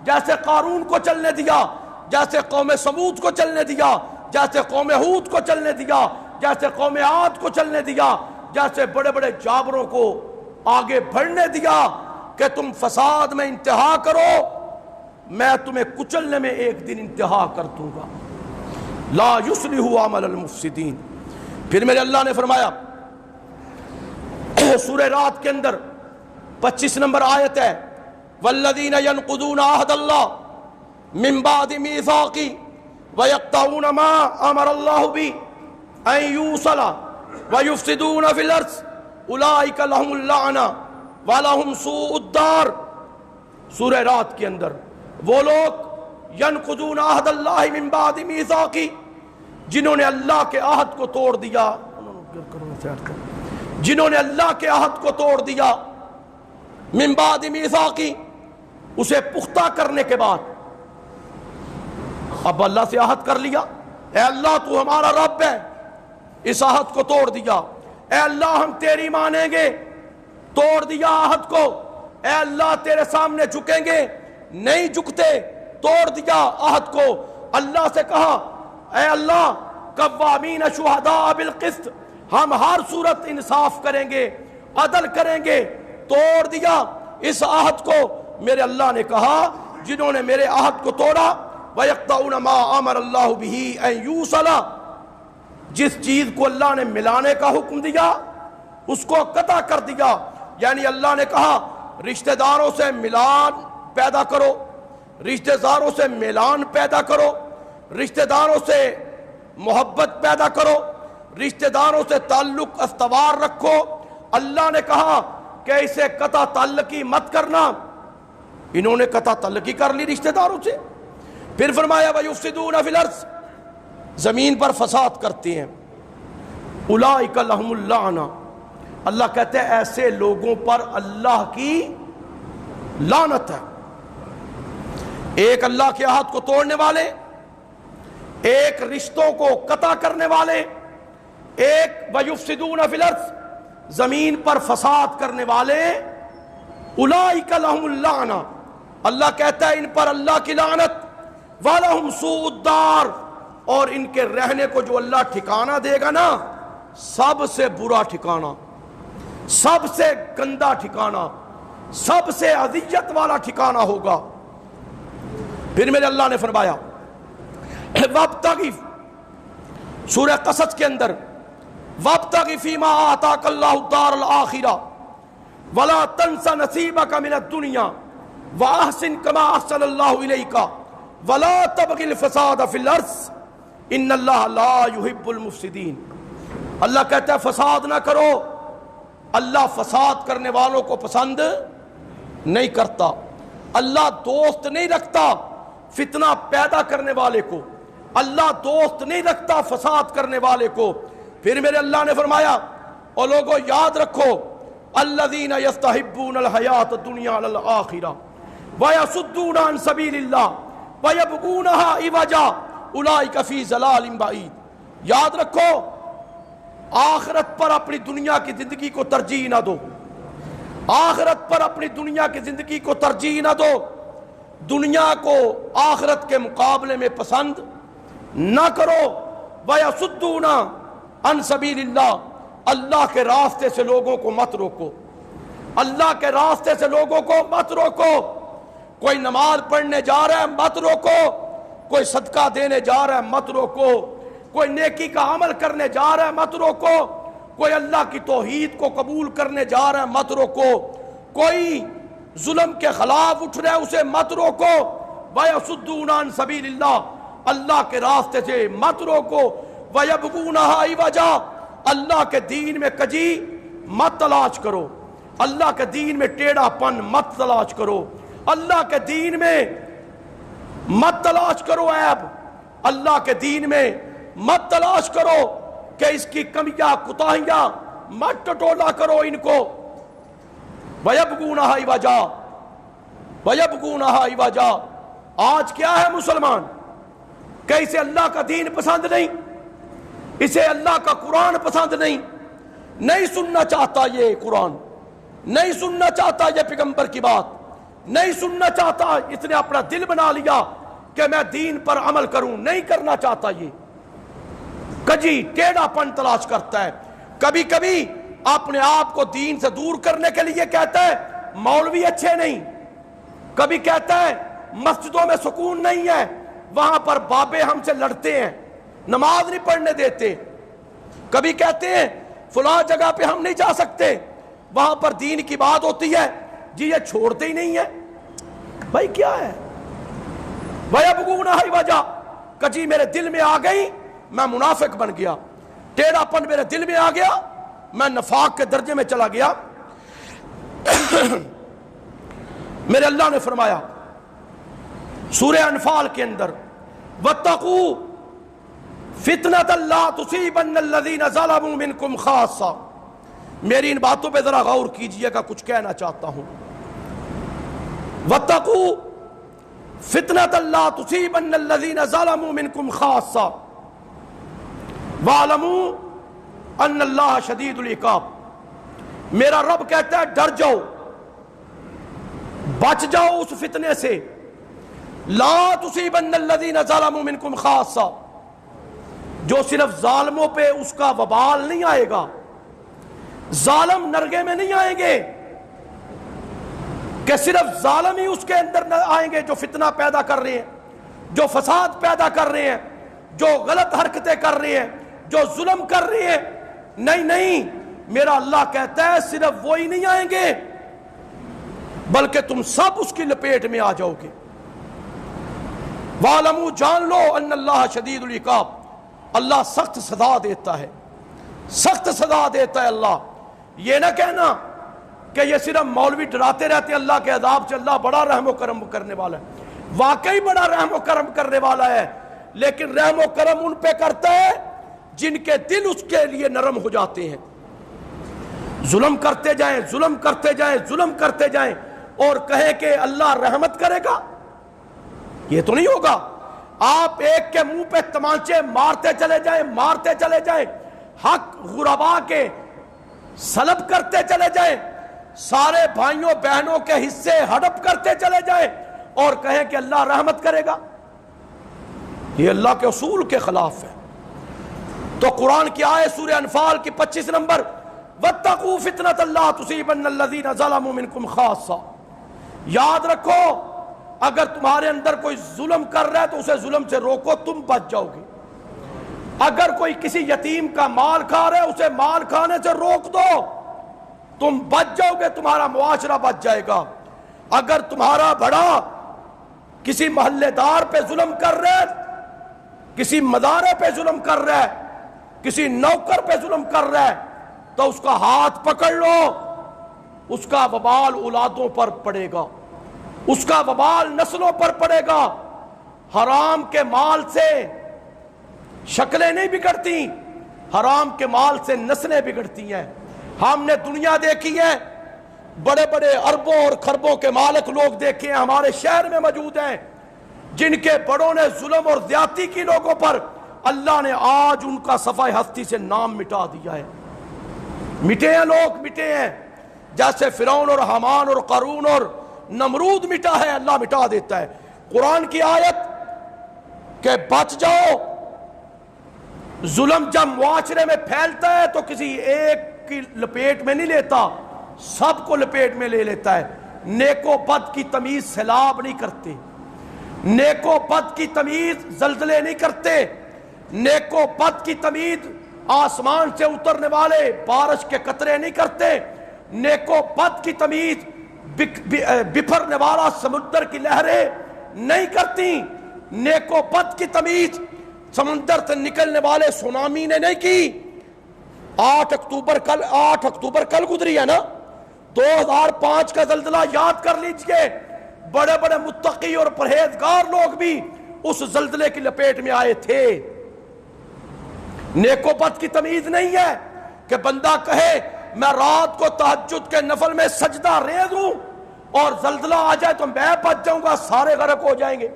جیسے قارون کو چلنے دیا، جیسے قوم سمود کو چلنے دیا، جیسے قوم ہود کو چلنے دیا، جیسے قوم عاد کو چلنے دیا، جیسے بڑے بڑے جابروں کو آگے بڑھنے دیا کہ تم فساد میں انتہا کرو، میں تمہیں کچلنے میں ایک دن انتہا کر دوں گا۔ لا یصلح عمل المفسدین۔ پھر میرے اللہ نے فرمایا سورہ رات کے اندر 25 نمبر آیت ہے، والذین ینقضون عہد اللہ من بعد میثاقہ ویقطعون ما امر اللہ بہ ان یوصل ویفسدون فی الارض اولئک لہم اللعنہ ولہم سوء الدار۔ سورہ رات کے اندر وہ لوگ ینقضون عہد اللہ من بعد میثاقہ، جنہوں نے اللہ کے عہد کو توڑ دیا، جنہوں نے اللہ کے عہد کو توڑ دیا، من بعد میثاقہ، اسے پختہ کرنے کے بعد، اب اللہ سے عہد کر لیا، اے اللہ تو ہمارا رب ہے، اس عہد کو توڑ دیا، اے اللہ ہم تیری مانیں گے، توڑ دیا عہد کو، اے اللہ تیرے سامنے جھکیں گے، نہیں جھکتے، توڑ دیا عہد کو، اللہ سے کہا اے اللہ قوامین شہداء بالقسط، ہم ہر صورت انصاف کریں گے، عدل کریں گے، توڑ دیا اس عہد کو۔ میرے اللہ نے کہا جنہوں نے میرے عہد کو توڑا، وَيَقْطَعُونَ مَا أَمَرَ اللَّهُ بِهِ أَن يُوصَلَ، جس چیز کو اللہ نے ملانے کا حکم دیا اس کو قطع کر دیا، یعنی اللہ نے کہا رشتہ داروں سے ملان پیدا کرو، رشتہ داروں سے ملان پیدا کرو، رشتہ داروں سے محبت پیدا کرو، رشتہ داروں سے تعلق استوار رکھو۔ اللہ نے کہا کہ اسے قطع تعلقی مت کرنا، انہوں نے قطع تعلقی کر لی رشتہ داروں سے۔ پھر فرمایا وَيُفْسِدُونَ فِي الْأَرْضِ، زمین پر فساد کرتے ہیں، اولئک لہم اللعنہ، اللہ کہتے ہیں ایسے لوگوں پر اللہ کی لعنت ہے۔ ایک اللہ کے عہد کو توڑنے والے، ایک رشتوں کو قطع کرنے والے، ایک وَيُفْسِدُونَ فِي الْأَرْضِ، زمین پر فساد کرنے والے، اولئک لہم اللعنہ، اللہ کہتا ہے ان پر اللہ کی لعنت، وَلَهُمْ سُوءُ الدَّارِ، اور ان کے رہنے کو جو اللہ ٹھکانہ دے گا نا، سب سے برا ٹھکانہ، سب سے گندا ٹھکانہ، سب سے اذیت والا ٹھکانہ ہوگا۔ پھر میرے اللہ نے فرمایا وَابْتَغِ، سورہ قصص کے اندر، وَابْتَغِ فِي مَا آتَاكَ اللَّهُ الدَّارَ الْآخِرَةَ وَلَا تَنْسَ نَصِيبَكَ مِنَ الدُّنْيَا وَأَحْسِنْ كَمَا أَحْسَنَ اللَّهُ إِلَيْكَ وَلَا تَبْغِ الْفَسَادَ فِي الْأَرْضِ إِنَّ اللَّهَ لَا يُحِبُّ الْمُفْسِدِينَ۔ اللہ کہتا ہے فساد نہ کرو، اللہ فساد کرنے والوں کو پسند نہیں کرتا، اللہ دوست نہیں رکھتا فتنہ پیدا کرنے والے کو، اللہ دوست نہیں رکھتا فساد کرنے والے کو۔ پھر میرے اللہ نے فرمایا اور لوگوں یاد رکھو الذین یستحبون الحیات الدنیا علی الآخرہ ویصدون عن سبیل اللہ ویبغونها عوجا اولئک فی ضلال بعید۔ یاد رکھو آخرت پر اپنی دنیا کی زندگی کو ترجیح نہ دو، آخرت پر اپنی دنیا کی زندگی کو ترجیح نہ دو، دنیا کو آخرت کے مقابلے میں پسند نہ کرو۔ وَيَصُدُّونَ عَن سَبِيلِ اللَّهِ، اللہ کے راستے سے لوگوں کو مت روکو، اللہ کے راستے سے لوگوں کو مت روکو۔ کوئی نماز پڑھنے جا رہا ہے مت روکو، کوئی صدقہ دینے جا رہا ہے مت روکو، کوئی نیکی کا عمل کرنے جا رہا ہے مت روکو، کوئی اللہ کی توحید کو قبول کرنے جا رہا ہے مت روکو، کوئی ظلم کے خلاف اٹھ رہا ہے اسے مت روکو۔ وَيَصُدُّونَ عَن سَبِيلِ اللَّهِ، اللہ کے راستے سے مت روکو۔ وَيَبْغُونَهَا عِوَجًا، اللہ کے دین میں کجی مت تلاش کرو، اللہ کے دین میں ٹیڑھا پن مت تلاش کرو، اللہ کے دین میں مت تلاش کرو عیب، اللہ کے دین میں مت تلاش کرو کہ اس کی کمیاں کوتاہیاں مت ٹٹولا کرو ان کو۔ وَيَبْغُونَهَا عِوَجًا، وَيَبْغُونَهَا عِوَجًا۔ آج کیا ہے مسلمان کہ اسے اللہ کا دین پسند نہیں، اسے اللہ کا قرآن پسند نہیں سننا چاہتا یہ قرآن، نہیں سننا چاہتا یہ پیغمبر کی بات، نہیں سننا چاہتا، اس نے اپنا دل بنا لیا کہ میں دین پر عمل کروں، نہیں کرنا چاہتا، یہ کجی ٹیڑھا پن تلاش کرتا ہے۔ کبھی کبھی اپنے آپ کو دین سے دور کرنے کے لیے کہتا ہے مولوی اچھے نہیں، کبھی کہتا ہے مسجدوں میں سکون نہیں ہے، وہاں پر بابے ہم سے لڑتے ہیں، نماز نہیں پڑھنے دیتے، کبھی کہتے ہیں فلاں جگہ پہ ہم نہیں جا سکتے، وہاں پر دین کی بات ہوتی ہے جی یہ چھوڑتے ہی نہیں ہے۔ بھائی کیا ہے بھائی ابغونہ ہی وجہ، کجی میرے دل میں آ گئی، میں منافق بن گیا، ٹیڑھا پن میرے دل میں آ گیا، میں نفاق کے درجے میں چلا گیا۔ میرے اللہ نے فرمایا سورہ انفال کے اندر وَاتَّقُوا فِتْنَةً لَا تُصِيبَنَّ الَّذِينَ ظَلَمُوا مِنْكُمْ خَاصَّةً۔ میری ان باتوں پہ ذرا غور کیجئے گا، کچھ کہنا چاہتا ہوں۔ وَاتَّقُوا فِتْنَةً لَا تُصِيبَنَّ الَّذِينَ ظَلَمُوا مِنْكُمْ خَاصَّةً وَاعْلَمُوا أَنَّ اللَّهَ شَدِيدُ الْعِقَابِ۔ میرا رب کہتا ہے ڈر جاؤ، بچ جاؤ اس فتنے سے، لا تصیبن الذین ظلموا منکم خاصہ، جو صرف ظالموں پہ اس کا وبال نہیں آئے گا، ظالم نرگے میں نہیں آئیں گے کہ صرف ظالم ہی اس کے اندر نہ آئیں گے جو فتنہ پیدا کر رہے ہیں، جو فساد پیدا کر رہے ہیں، جو غلط حرکتیں کر رہے ہیں، جو ظلم کر رہے ہیں، نہیں، میرا اللہ کہتا ہے صرف وہی نہیں آئیں گے بلکہ تم سب اس کی لپیٹ میں آ جاؤ گے۔ وَعْلَمُوا، جان لو، ان اللہ شدید العقاب، اللہ سخت سزا دیتا ہے، سخت سزا دیتا ہے اللہ۔ یہ نہ کہنا کہ یہ صرف مولوی ڈراتے رہتے ہیں اللہ کے عذاب سے، اللہ بڑا رحم و کرم کرنے والا ہے، واقعی بڑا رحم و کرم کرنے والا ہے، لیکن رحم و کرم ان پہ کرتا ہے جن کے دل اس کے لیے نرم ہو جاتے ہیں۔ ظلم کرتے جائیں، ظلم کرتے جائیں، ظلم کرتے جائیں اور کہیں کہ اللہ رحمت کرے گا، یہ تو نہیں ہوگا۔ آپ ایک کے منہ پہ تمانچے مارتے چلے جائیں، مارتے چلے جائیں، حق غربا کے سلب کرتے چلے جائیں، سارے بھائیوں بہنوں کے حصے ہڑپ کرتے چلے جائیں اور کہیں کہ اللہ رحمت کرے گا، یہ اللہ کے اصول کے خلاف ہے۔ تو قرآن کی آیت سورہ انفال کی 25 نمبر، وَاتَّقُوا فِتْنَةً لَا تُصِيبَنَّ الَّذِينَ ظَلَمُوا مِنْكُمْ خَاصَّةً۔ یاد رکھو اگر تمہارے اندر کوئی ظلم کر رہا ہے تو اسے ظلم سے روکو، تم بچ جاؤ گے۔ اگر کوئی کسی یتیم کا مال کھا رہا ہے اسے مال کھانے سے روک دو، تم بچ جاؤ گے، تمہارا معاشرہ بچ جائے گا۔ اگر تمہارا بڑا کسی محلے دار پہ ظلم کر رہا ہے، کسی مدارے پہ ظلم کر رہا ہے، کسی نوکر پہ ظلم کر رہا ہے، تو اس کا ہاتھ پکڑ لو، اس کا وبال اولادوں پر پڑے گا، اس کا وبال نسلوں پر پڑے گا۔ حرام کے مال سے شکلیں نہیں بگڑتی، حرام کے مال سے نسلیں بگڑتی ہیں۔ ہم نے دنیا دیکھی ہے، بڑے بڑے اربوں اور خربوں کے مالک لوگ دیکھے ہیں، ہمارے شہر میں موجود ہیں، جن کے بڑوں نے ظلم اور زیادتی کی لوگوں پر، اللہ نے آج ان کا صفحہ ہستی سے نام مٹا دیا ہے۔ مٹے ہیں لوگ، مٹے ہیں، جیسے فرعون اور حامان اور قارون اور نمرود مٹا ہے، اللہ مٹا دیتا ہے۔ قرآن کی آیت کہ بچ جاؤ، ظلم جب معاشرے میں پھیلتا ہے تو کسی ایک کی لپیٹ میں نہیں لیتا، سب کو لپیٹ میں لے لیتا ہے۔ نیک و بد کی تمیز سیلاب نہیں کرتے، نیک و بد کی تمیز زلزلے نہیں کرتے، نیک و بد کی تمیز آسمان سے اترنے والے بارش کے قطرے نہیں کرتے، نیک و بد کی تمیز بپھرنے والا سمندر کی لہریں نہیں کرتی، نیک و بد کی تمیز سمندر سے نکلنے والے سونامی نے نہیں کی۔ 8 اکتوبر کل گزری ہے نا، 2005 کا زلزلہ یاد کر لیجئے، بڑے بڑے متقی اور پرہیزگار لوگ بھی اس زلزلے کی لپیٹ میں آئے تھے۔ نیک و بد کی تمیز نہیں ہے کہ بندہ کہے میں رات کو تہجد کے نفل میں سجدہ ریز ہوں اور زلزلہ آ جائے تو میں بچ جاؤں گا، سارے غرق ہو جائیں گے،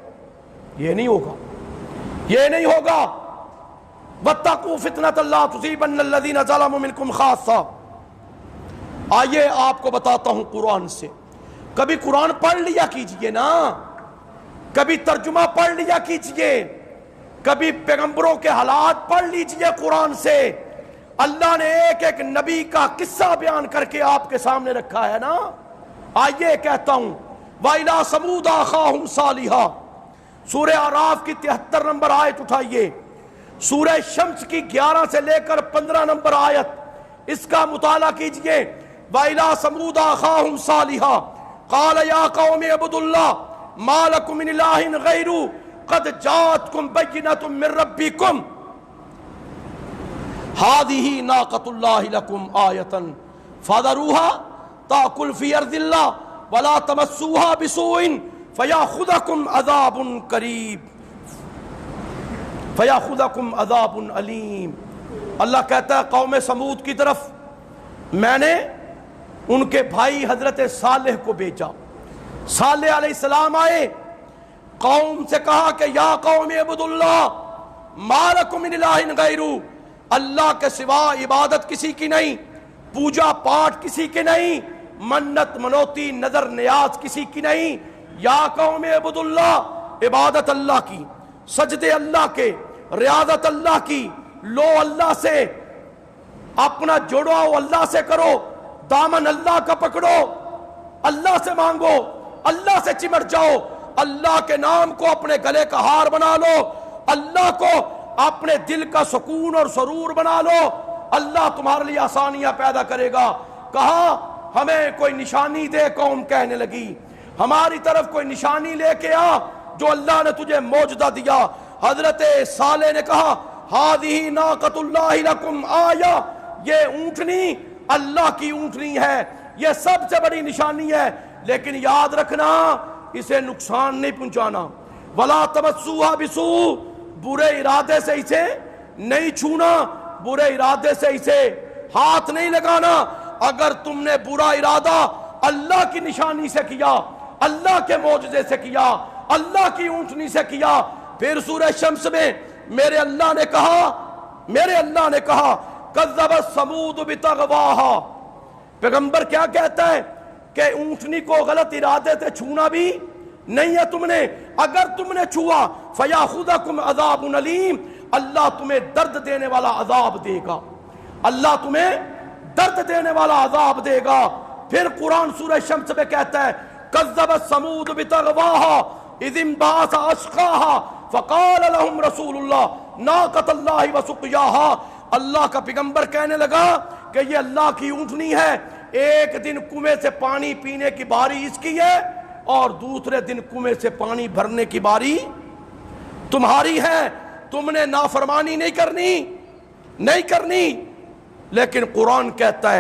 یہ نہیں ہوگا، یہ نہیں ہوگا۔ وَاتَّقُوا فِتْنَةً لَا تُصِيبَنَّ الَّذِينَ ظَلَمُوا مِنْكُمْ خَاصَّةً۔ آئیے آپ کو بتاتا ہوں قرآن سے، کبھی قرآن پڑھ لیا کیجئے نا، کبھی ترجمہ پڑھ لیا کیجئے، کبھی پیغمبروں کے حالات پڑھ لیجئے قرآن سے۔ اللہ نے ایک ایک نبی کا قصہ بیان کر کے آپ کے سامنے رکھا ہے نا۔ آئیے کہتا ہوں وَإِلَىٰ ثَمُودَ أَخَاهُمْ صَالِحًا، سورہ اعراف کی 73 نمبر آیت اٹھائیے، سورہ شمس کی 11 سے لے کر 15 نمبر آیت اس کا مطالعہ کیجئے۔ وَإِلَىٰ ثَمُودَ أَخَاهُمْ صَالِحًا قَالَ يَا قَوْمِ اعْبُدُوا اللَّهَ مَا لَكُم مِّنْ إِلَٰهٍ غَيْرُهُ قَدْ جَاءَتْكُم بَيِّنَةٌ مِّن رَّبِّكُمْ هَٰذِهِ نَاقَةُ اللَّهِ لَكُمْ آيَةً فَذَرُوهَا تَأْكُلْ فِي أَرْضِ اللَّهِ وَلَا تَمَسُّوهَا بِسُوءٍ فَيَأْخُذَكُمْ عَذَابٌ قَرِيبٌ فَيَأْخُذَكُمْ عَذَابٌ أَلِيمٌ۔ اللہ کہتا ہے قوم سمود کی طرف میں نے ان کے بھائی حضرت صالح کو بھیجا۔ صالح علیہ السلام آئے، قوم سے کہا کہ یا قوم اعبدوا اللہ ما لکم من الہ غیرہ، اللہ کے سوا عبادت کسی کی نہیں، پوجا پاٹ کسی کی نہیں، منت منوتی نظر نیاز کسی کی نہیں۔ یا قوم اعبدوا اللہ، عبادت اللہ کی، سجدے اللہ کے، ریاضت اللہ کی، لو اللہ سے، اپنا جڑو اللہ سے کرو، دامن اللہ کا پکڑو، اللہ سے مانگو، اللہ سے چمٹ جاؤ، اللہ کے نام کو اپنے گلے کا ہار بنا لو، اللہ کو اپنے دل کا سکون اور سرور بنا لو، اللہ تمہارے لیے آسانیاں پیدا کرے گا۔ کہا ہمیں کوئی نشانی دے، قوم کہنے لگی ہماری طرف کوئی نشانی لے کے آ جو اللہ نے تجھے موجزہ دیا۔ حضرت صالح نے کہا ہذہ ناقۃ اللہ لکم آیہ، یہ اونٹنی اللہ کی اونٹنی ہے، یہ سب سے بڑی نشانی ہے، لیکن یاد رکھنا اسے نقصان نہیں پہنچانا۔ ولا تمسوها بسوء، برے ارادے سے اسے نہیں چھونا، برے ارادے سے اسے ہاتھ نہیں لگانا۔ اگر تم نے برا ارادہ اللہ کی نشانی سے کیا، اللہ کے معجزے سے کیا، اللہ کی اونٹنی سے کیا، پھر سورہ شمس میں میرے اللہ نے کہا کذبت ثمود بتغواہا، پیغمبر کیا کہتا ہے کہ اونٹنی کو غلط ارادے سے چھونا بھی نہیں ہے تم نے، اگر تم نے چھوا فَيَأْخُذَكُمْ عَذَابٌ أَلِيمٌ، اللہ تمہیں درد دینے والا عذاب دے گا، اللہ تمہیں درد دینے والا عذاب دے گا۔ پھر قرآن سورہ شمس میں کہتا ہے کذبت ثمود بتغواہا اذ انبعث اشقاها فقال لهم رسول اللہ ناقۃ اللہ وسقیاہا، اللہ کا پیغمبر کہنے لگا کہ یہ اللہ کی اونٹنی ہے، ایک دن کنویں سے پانی پینے کی باری اس کی ہے اور دوسرے دن کنویں سے پانی بھرنے کی باری تمہاری ہے، تم نے نافرمانی نہیں کرنی۔ لیکن قرآن کہتا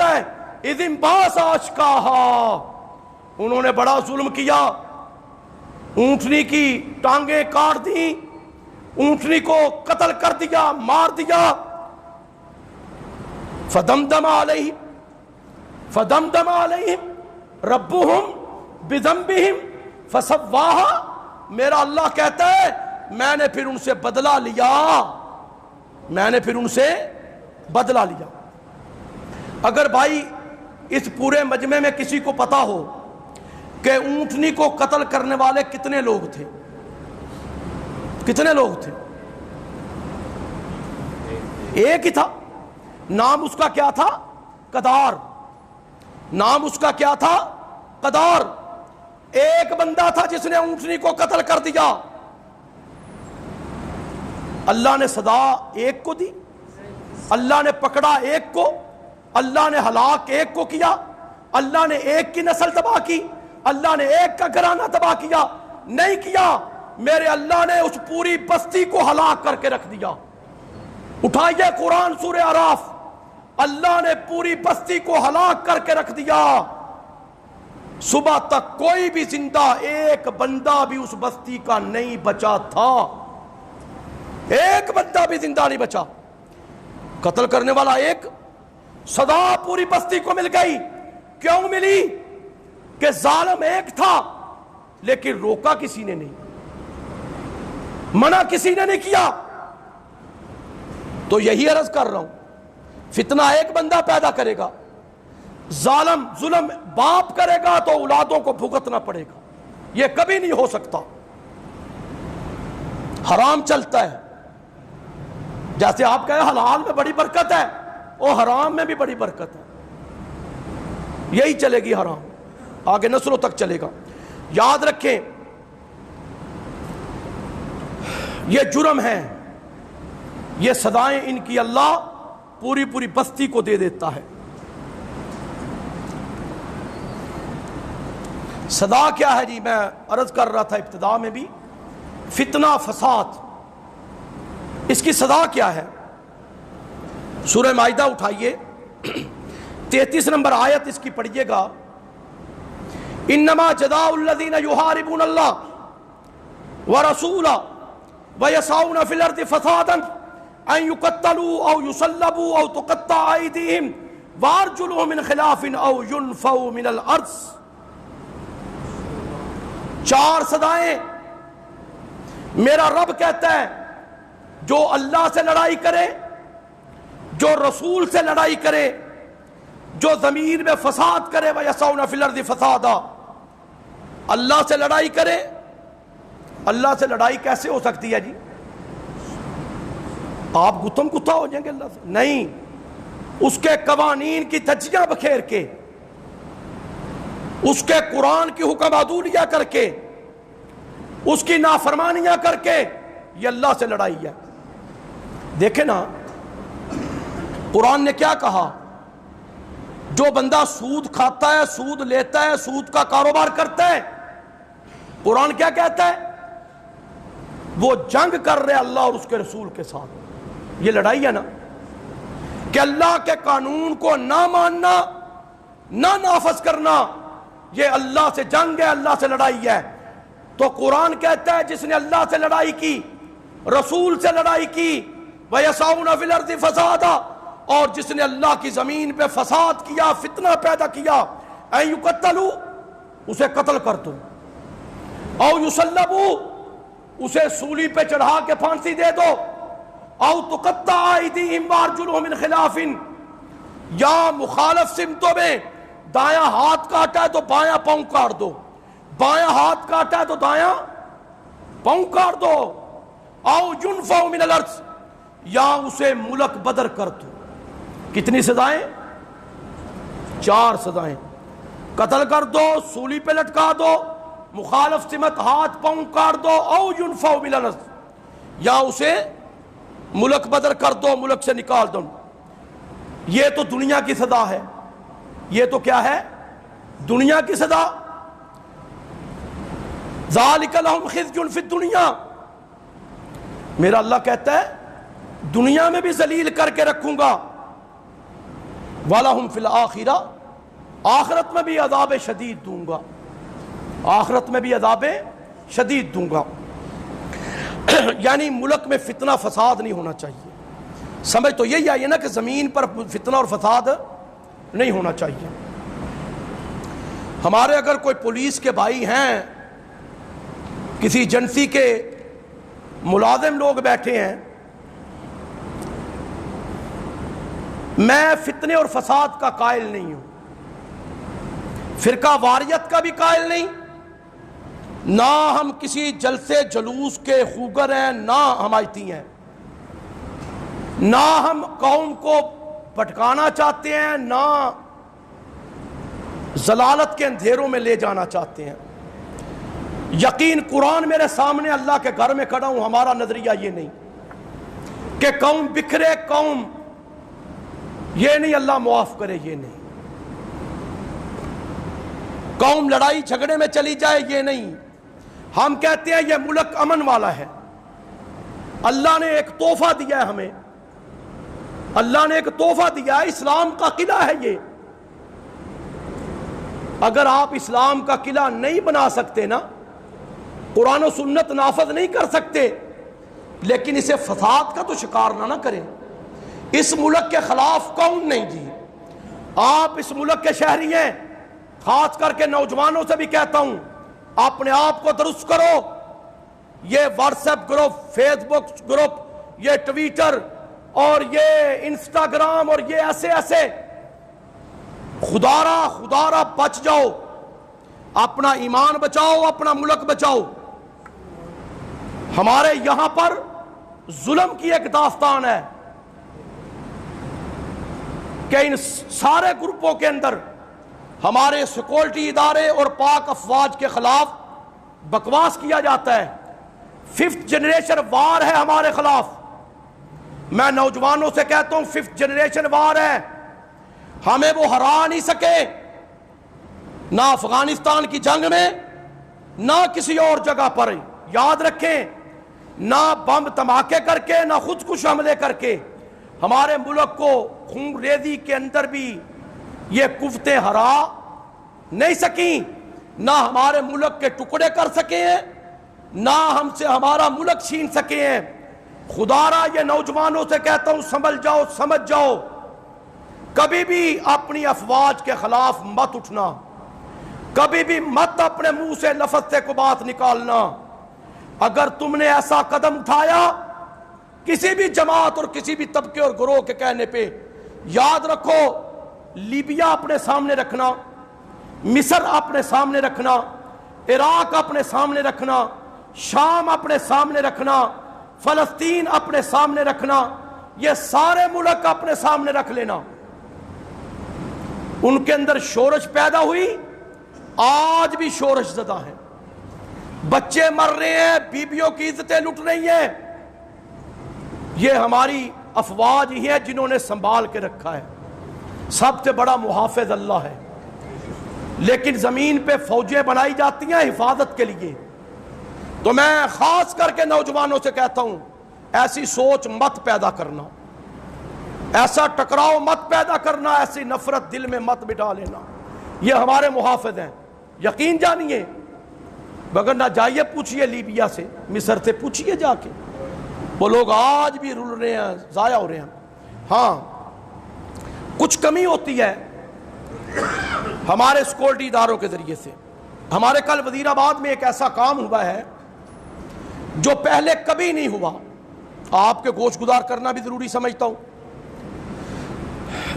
ہے اذ انبعث اشقاها، انہوں نے بڑا ظلم کیا، اونٹنی کی ٹانگیں کاٹ دی، اونٹنی کو قتل کر دیا، مار دیا۔ فدمدم علیہم ربہم بذنبہم فسواہا، میرا اللہ کہتا ہے میں نے پھر ان سے بدلہ لیا۔ اگر بھائی اس پورے مجمع میں کسی کو پتا ہو کہ اونٹنی کو قتل کرنے والے کتنے لوگ تھے؟ ایک ہی تھا، نام اس کا کیا تھا؟ قدار۔ ایک بندہ تھا جس نے اونٹنی کو قتل کر دیا، اللہ نے سزا ایک کو دی، اللہ نے پکڑا ایک کو، اللہ نے ہلاک ایک کو کیا، اللہ نے ایک کی نسل تباہ کی، اللہ نے ایک کا گھرانہ تباہ کیا؟ نہیں کیا، میرے اللہ نے اس پوری بستی کو ہلاک کر کے رکھ دیا۔ اٹھائیے قرآن سورہ اعراف، اللہ نے پوری بستی کو ہلاک کر کے رکھ دیا، صبح تک کوئی بھی زندہ ایک بندہ بھی اس بستی کا نہیں بچا تھا، ایک بندہ بھی زندہ نہیں بچا۔ قتل کرنے والا ایک، سزا پوری بستی کو مل گئی۔ کیوں ملی؟ کہ ظالم ایک تھا لیکن روکا کسی نے نہیں، منع کسی نے نہیں کیا۔ تو یہی عرض کر رہا ہوں، فتنہ ایک بندہ پیدا کرے گا، ظلم باپ کرے گا تو اولادوں کو بھگتنا پڑے گا، یہ کبھی نہیں ہو سکتا۔ حرام چلتا ہے، جیسے آپ کہیں حلال میں بڑی برکت ہے، وہ حرام میں بھی بڑی برکت ہے، یہی چلے گی حرام، آگے نسلوں تک چلے گا۔ یاد رکھیں یہ جرم ہے، یہ سزائیں ان کی اللہ پوری پوری بستی کو دے دیتا ہے۔ سزا کیا ہے جی؟ میں عرض کر رہا تھا ابتدا میں بھی، فتنہ فساد، اس کی سزا کیا ہے؟ سورہ مائدہ اٹھائیے، 33 نمبر آیت اس کی پڑھیے گا۔ انما جزاء الذین یحاربون اللہ ورسولہ ویسعون فی الارض فسادا ان یقتلوا او یصلبوا او تقطع ایدیہم وارجلہم من خلاف او ینفوا من الارض۔ 4 سزائیں میرا رب کہتا ہے، جو اللہ سے لڑائی کرے، جو رسول سے لڑائی کرے، جو زمین میں فساد کرے، وَيَسْعُونَ فِي الْأَرْضِ فَسَادًا، اللہ سے لڑائی کرے۔ اللہ سے لڑائی کیسے ہو سکتی ہے جی؟ آپ گتم گتھا ہو جائیں گے اللہ سے؟ نہیں، اس کے قوانین کی دھجیاں بکھیر کے، اس کے قرآن کی حکم عدولیہ کر کے، اس کی نافرمانیاں کر کے، یہ اللہ سے لڑائی ہے۔ دیکھیں نا قرآن نے کیا کہا؟ جو بندہ سود کھاتا ہے، سود لیتا ہے، سود کا کاروبار کرتا ہے، قرآن کیا کہتا ہے؟ وہ جنگ کر رہے اللہ اور اس کے رسول کے ساتھ۔ یہ لڑائی ہے نا، کہ اللہ کے قانون کو نہ ماننا، نہ نافذ کرنا، یہ اللہ سے جنگ ہے، اللہ سے لڑائی ہے۔ تو قرآن کہتا ہے جس نے اللہ سے لڑائی کی، رسول سے لڑائی کی، وَيَسْعُونَ فِي الْأَرْضِ فَسَادًا، اور جس نے اللہ کی زمین پہ فساد کیا، فتنہ پیدا کیا، اَن يُقَتَّلُوا، اسے قتل کر دو، او يُصَلَّبُوا، اسے سولی پہ چڑھا کے پھانسی دے دو، او تُقَطَّعَ أَيْدِيهِمْ وَأَرْجُلُهُم مِّن خِلَافٍ، یا مخالف سمتوں میں دایاں ہاتھ کاٹا ہے تو بایاں پاؤں کاٹ دو، بایاں ہاتھ کاٹا ہے تو دایاں پاؤں کاٹ دو، او يُنْفَوْا مِنَ الْأَرْضِ، یا اسے ملک بدر کر دو۔ کتنی سزائیں؟ 4 سزائیں، قتل کر دو، سولی پہ لٹکا دو، مخالف سمت ہاتھ پاؤں کاٹ دو، او ينفوا من الارض، یا اسے ملک بدر کر دو، ملک سے نکال دو۔ یہ تو دنیا کی سزا ہے، یہ تو کیا ہے؟ دنیا کی سزا۔ ذالک لہم خزی فی الدنیا، میرا اللہ کہتا ہے دنیا میں بھی ذلیل کر کے رکھوں گا، وَلَهُمْ فِي الْآخِرَةِ، آخرت میں بھی عذاب شدید دوں گا، آخرت میں بھی عذاب شدید دوں گا۔ یعنی ملک میں فتنہ فساد نہیں ہونا چاہیے۔ سمجھ تو یہی آئی ہے نا کہ زمین پر فتنہ اور فساد نہیں ہونا چاہیے۔ ہمارے اگر کوئی پولیس کے بھائی ہیں، کسی ایجنسی کے ملازم لوگ بیٹھے ہیں، میں فتنے اور فساد کا قائل نہیں ہوں، فرقہ واریت کا بھی قائل نہیں، نہ ہم کسی جلسے جلوس کے خوگر ہیں، نہ حمایتی ہیں، نہ ہم قوم کو بھٹکانا چاہتے ہیں، نہ ضلالت کے اندھیروں میں لے جانا چاہتے ہیں۔ یقین قرآن میرے سامنے، اللہ کے گھر میں کھڑا ہوں، ہمارا نظریہ یہ نہیں کہ قوم بکھرے، قوم یہ نہیں، اللہ معاف کرے، یہ نہیں، قوم لڑائی جھگڑے میں چلی جائے، یہ نہیں۔ ہم کہتے ہیں یہ ملک امن والا ہے، اللہ نے ایک تحفہ دیا ہے ہمیں، اللہ نے ایک تحفہ دیا ہے، اسلام کا قلعہ ہے یہ۔ اگر آپ اسلام کا قلعہ نہیں بنا سکتے نا، قرآن و سنت نافذ نہیں کر سکتے، لیکن اسے فساد کا تو شکار نہ کریں۔ اس ملک کے خلاف کون نہیں جی؟ آپ اس ملک کے شہری ہیں، خاص کر کے نوجوانوں سے بھی کہتا ہوں، اپنے آپ کو درست کرو۔ یہ واٹس ایپ گروپ، فیس بک گروپ، یہ ٹویٹر اور یہ انسٹاگرام اور یہ ایسے ایسے، خدارا بچ جاؤ، اپنا ایمان بچاؤ، اپنا ملک بچاؤ۔ ہمارے یہاں پر ظلم کی ایک داستان ہے کہ ان سارے گروپوں کے اندر ہمارے سیکورٹی ادارے اور پاک افواج کے خلاف بکواس کیا جاتا ہے۔ 5th جنریشن وار ہے ہمارے خلاف۔ میں نوجوانوں سے کہتا ہوں 5th جنریشن وار ہے، ہمیں وہ ہرا نہیں سکے، نہ افغانستان کی جنگ میں نہ کسی اور جگہ پر۔ یاد رکھیں، نہ بم دھماکے کر کے، نہ خود کش حملے کر کے ہمارے ملک کو خون ریزی کے اندر بھی یہ قوتیں ہرا نہیں سکیں، نہ ہمارے ملک کے ٹکڑے کر سکے ہیں، نہ ہم سے ہمارا ملک چھین سکے ہیں۔ خدارا یہ نوجوانوں سے کہتا ہوں، سمجھ جاؤ، سمجھ جاؤ، کبھی بھی اپنی افواج کے خلاف مت اٹھنا، کبھی بھی مت اپنے منہ سے لفظ سے کو بات نکالنا۔ اگر تم نے ایسا قدم اٹھایا کسی بھی جماعت اور کسی بھی طبقے اور گروہ کے کہنے پہ، یاد رکھو لیبیا اپنے سامنے رکھنا، مصر اپنے سامنے رکھنا، عراق اپنے سامنے رکھنا، شام اپنے سامنے رکھنا، فلسطین اپنے سامنے رکھنا، یہ سارے ملک اپنے سامنے رکھ لینا۔ ان کے اندر شورش پیدا ہوئی، آج بھی شورش زدہ ہیں، بچے مر رہے ہیں، بیویوں کی عزتیں لٹ رہی ہیں۔ یہ ہماری افواج ہی ہے جنہوں نے سنبھال کے رکھا ہے۔ سب سے بڑا محافظ اللہ ہے، لیکن زمین پہ فوجیں بنائی جاتی ہیں حفاظت کے لیے۔ تو میں خاص کر کے نوجوانوں سے کہتا ہوں، ایسی سوچ مت پیدا کرنا، ایسا ٹکراؤ مت پیدا کرنا، ایسی نفرت دل میں مت بٹھا لینا۔ یہ ہمارے محافظ ہیں، یقین جانیے، مگر نہ جائیے پوچھئے لیبیا سے، مصر سے پوچھئے جا کے، وہ لوگ آج بھی رل رہے ہیں، ضائع ہو رہے ہیں۔ ہاں کچھ کمی ہوتی ہے ہمارے سیکورٹی اداروں کے ذریعے سے۔ ہمارے کل وزیر آباد میں ایک ایسا کام ہوا ہے جو پہلے کبھی نہیں ہوا، آپ کے گوش گزار کرنا بھی ضروری سمجھتا ہوں۔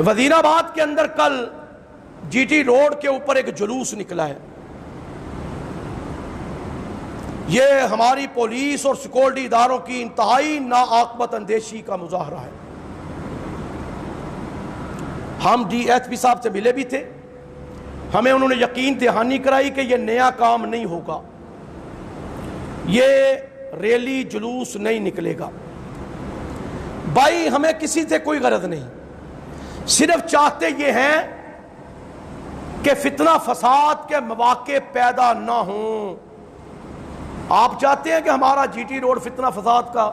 وزیر آباد کے اندر کل جی ٹی روڈ کے اوپر ایک جلوس نکلا ہے۔ یہ ہماری پولیس اور سیکورٹی اداروں کی انتہائی ناعاقبت اندیشی کا مظاہرہ ہے۔ ہم ڈی ایس پی صاحب سے ملے بھی تھے، ہمیں انہوں نے یقین دہانی کرائی کہ یہ نیا کام نہیں ہوگا، یہ ریلی جلوس نہیں نکلے گا۔ بھائی ہمیں کسی سے کوئی غرض نہیں، صرف چاہتے یہ ہیں کہ فتنہ فساد کے مواقع پیدا نہ ہوں۔ آپ چاہتے ہیں کہ ہمارا جی ٹی روڈ فتنہ فساد کا،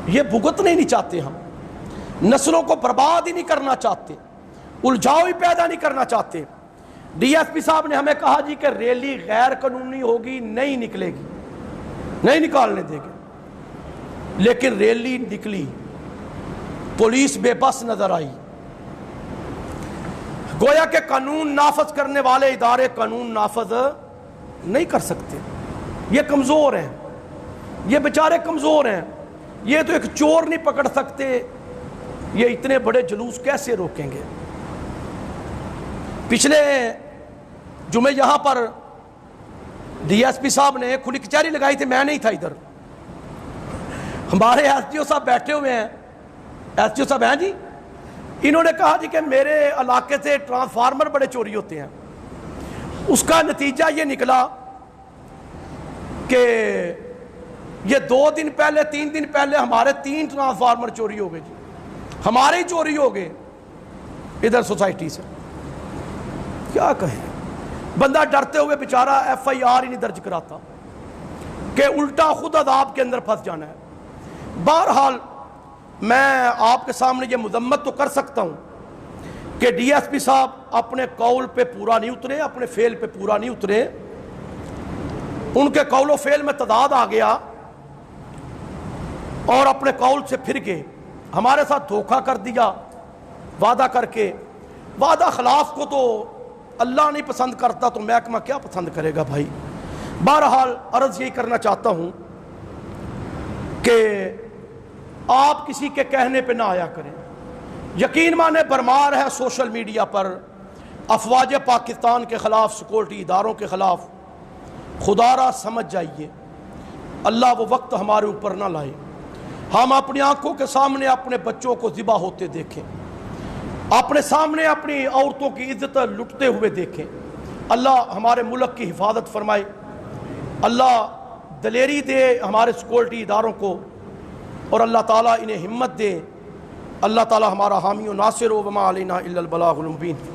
یہ بھگتنا ہی نہیں چاہتے، ہم نسلوں کو برباد ہی نہیں کرنا چاہتے، الجھاؤ ہی پیدا نہیں کرنا چاہتے۔ ڈی ایس پی صاحب نے ہمیں کہا جی کہ ریلی غیر قانونی ہوگی، نہیں نکلے گی، نہیں نکالنے دیں گے، لیکن ریلی نکلی، پولیس بے بس نظر آئی، گویا کہ قانون نافذ کرنے والے ادارے قانون نافذ نہیں کر سکتے، یہ کمزور ہیں، یہ بیچارے کمزور ہیں، یہ تو ایک چور نہیں پکڑ سکتے، یہ اتنے بڑے جلوس کیسے روکیں گے؟ پچھلے جمعے یہاں پر ڈی ایس پی صاحب نے کھلی کچہری لگائی تھی، میں نہیں تھا ادھر، ہمارے ایس ڈی او صاحب بیٹھے ہوئے ہیں، ایس ڈی او صاحب ہیں جی، انہوں نے کہا جی کہ میرے علاقے سے ٹرانسفارمر بڑے چوری ہوتے ہیں۔ اس کا نتیجہ یہ نکلا کہ یہ 2 دن پہلے 3 دن پہلے ہمارے 3 ٹرانسفارمر چوری ہو گئے جی، ہمارے ہی چوری ہو گئے ادھر سوسائٹی سے۔ کیا کہیں، بندہ ڈرتے ہوئے بیچارہ ایف آئی آر ہی نہیں درج کراتا کہ الٹا خود عذاب کے اندر پھنس جانا ہے۔ بہرحال میں آپ کے سامنے یہ مذمت تو کر سکتا ہوں کہ ڈی ایس پی صاحب اپنے قول پہ پورا نہیں اترے، اپنے فعل پہ پورا نہیں اترے، ان کے قول و فعل میں تضاد آ گیا اور اپنے قول سے پھر گئے، ہمارے ساتھ دھوکہ کر دیا وعدہ کر کے۔ وعدہ خلاف کو تو اللہ نہیں پسند کرتا تو محکمہ کیا پسند کرے گا بھائی۔ بہرحال عرض یہی کرنا چاہتا ہوں کہ آپ کسی کے کہنے پہ نہ آیا کریں. یقین مانے برمار ہے سوشل میڈیا پر افواج پاکستان کے خلاف، سیکورٹی اداروں کے خلاف. خدا را سمجھ جائیے، اللہ وہ وقت ہمارے اوپر نہ لائے ہم اپنی آنکھوں کے سامنے اپنے بچوں کو ذبح ہوتے دیکھیں، اپنے سامنے اپنی عورتوں کی عزت لٹتے ہوئے دیکھیں. اللہ ہمارے ملک کی حفاظت فرمائے، اللہ دلیری دے ہمارے سیکورٹی اداروں کو، اور اللہ تعالیٰ انہیں ہمت دے. اللہ تعالیٰ ہمارا حامی و ناصر و وما علینا الا البلاغ المبین.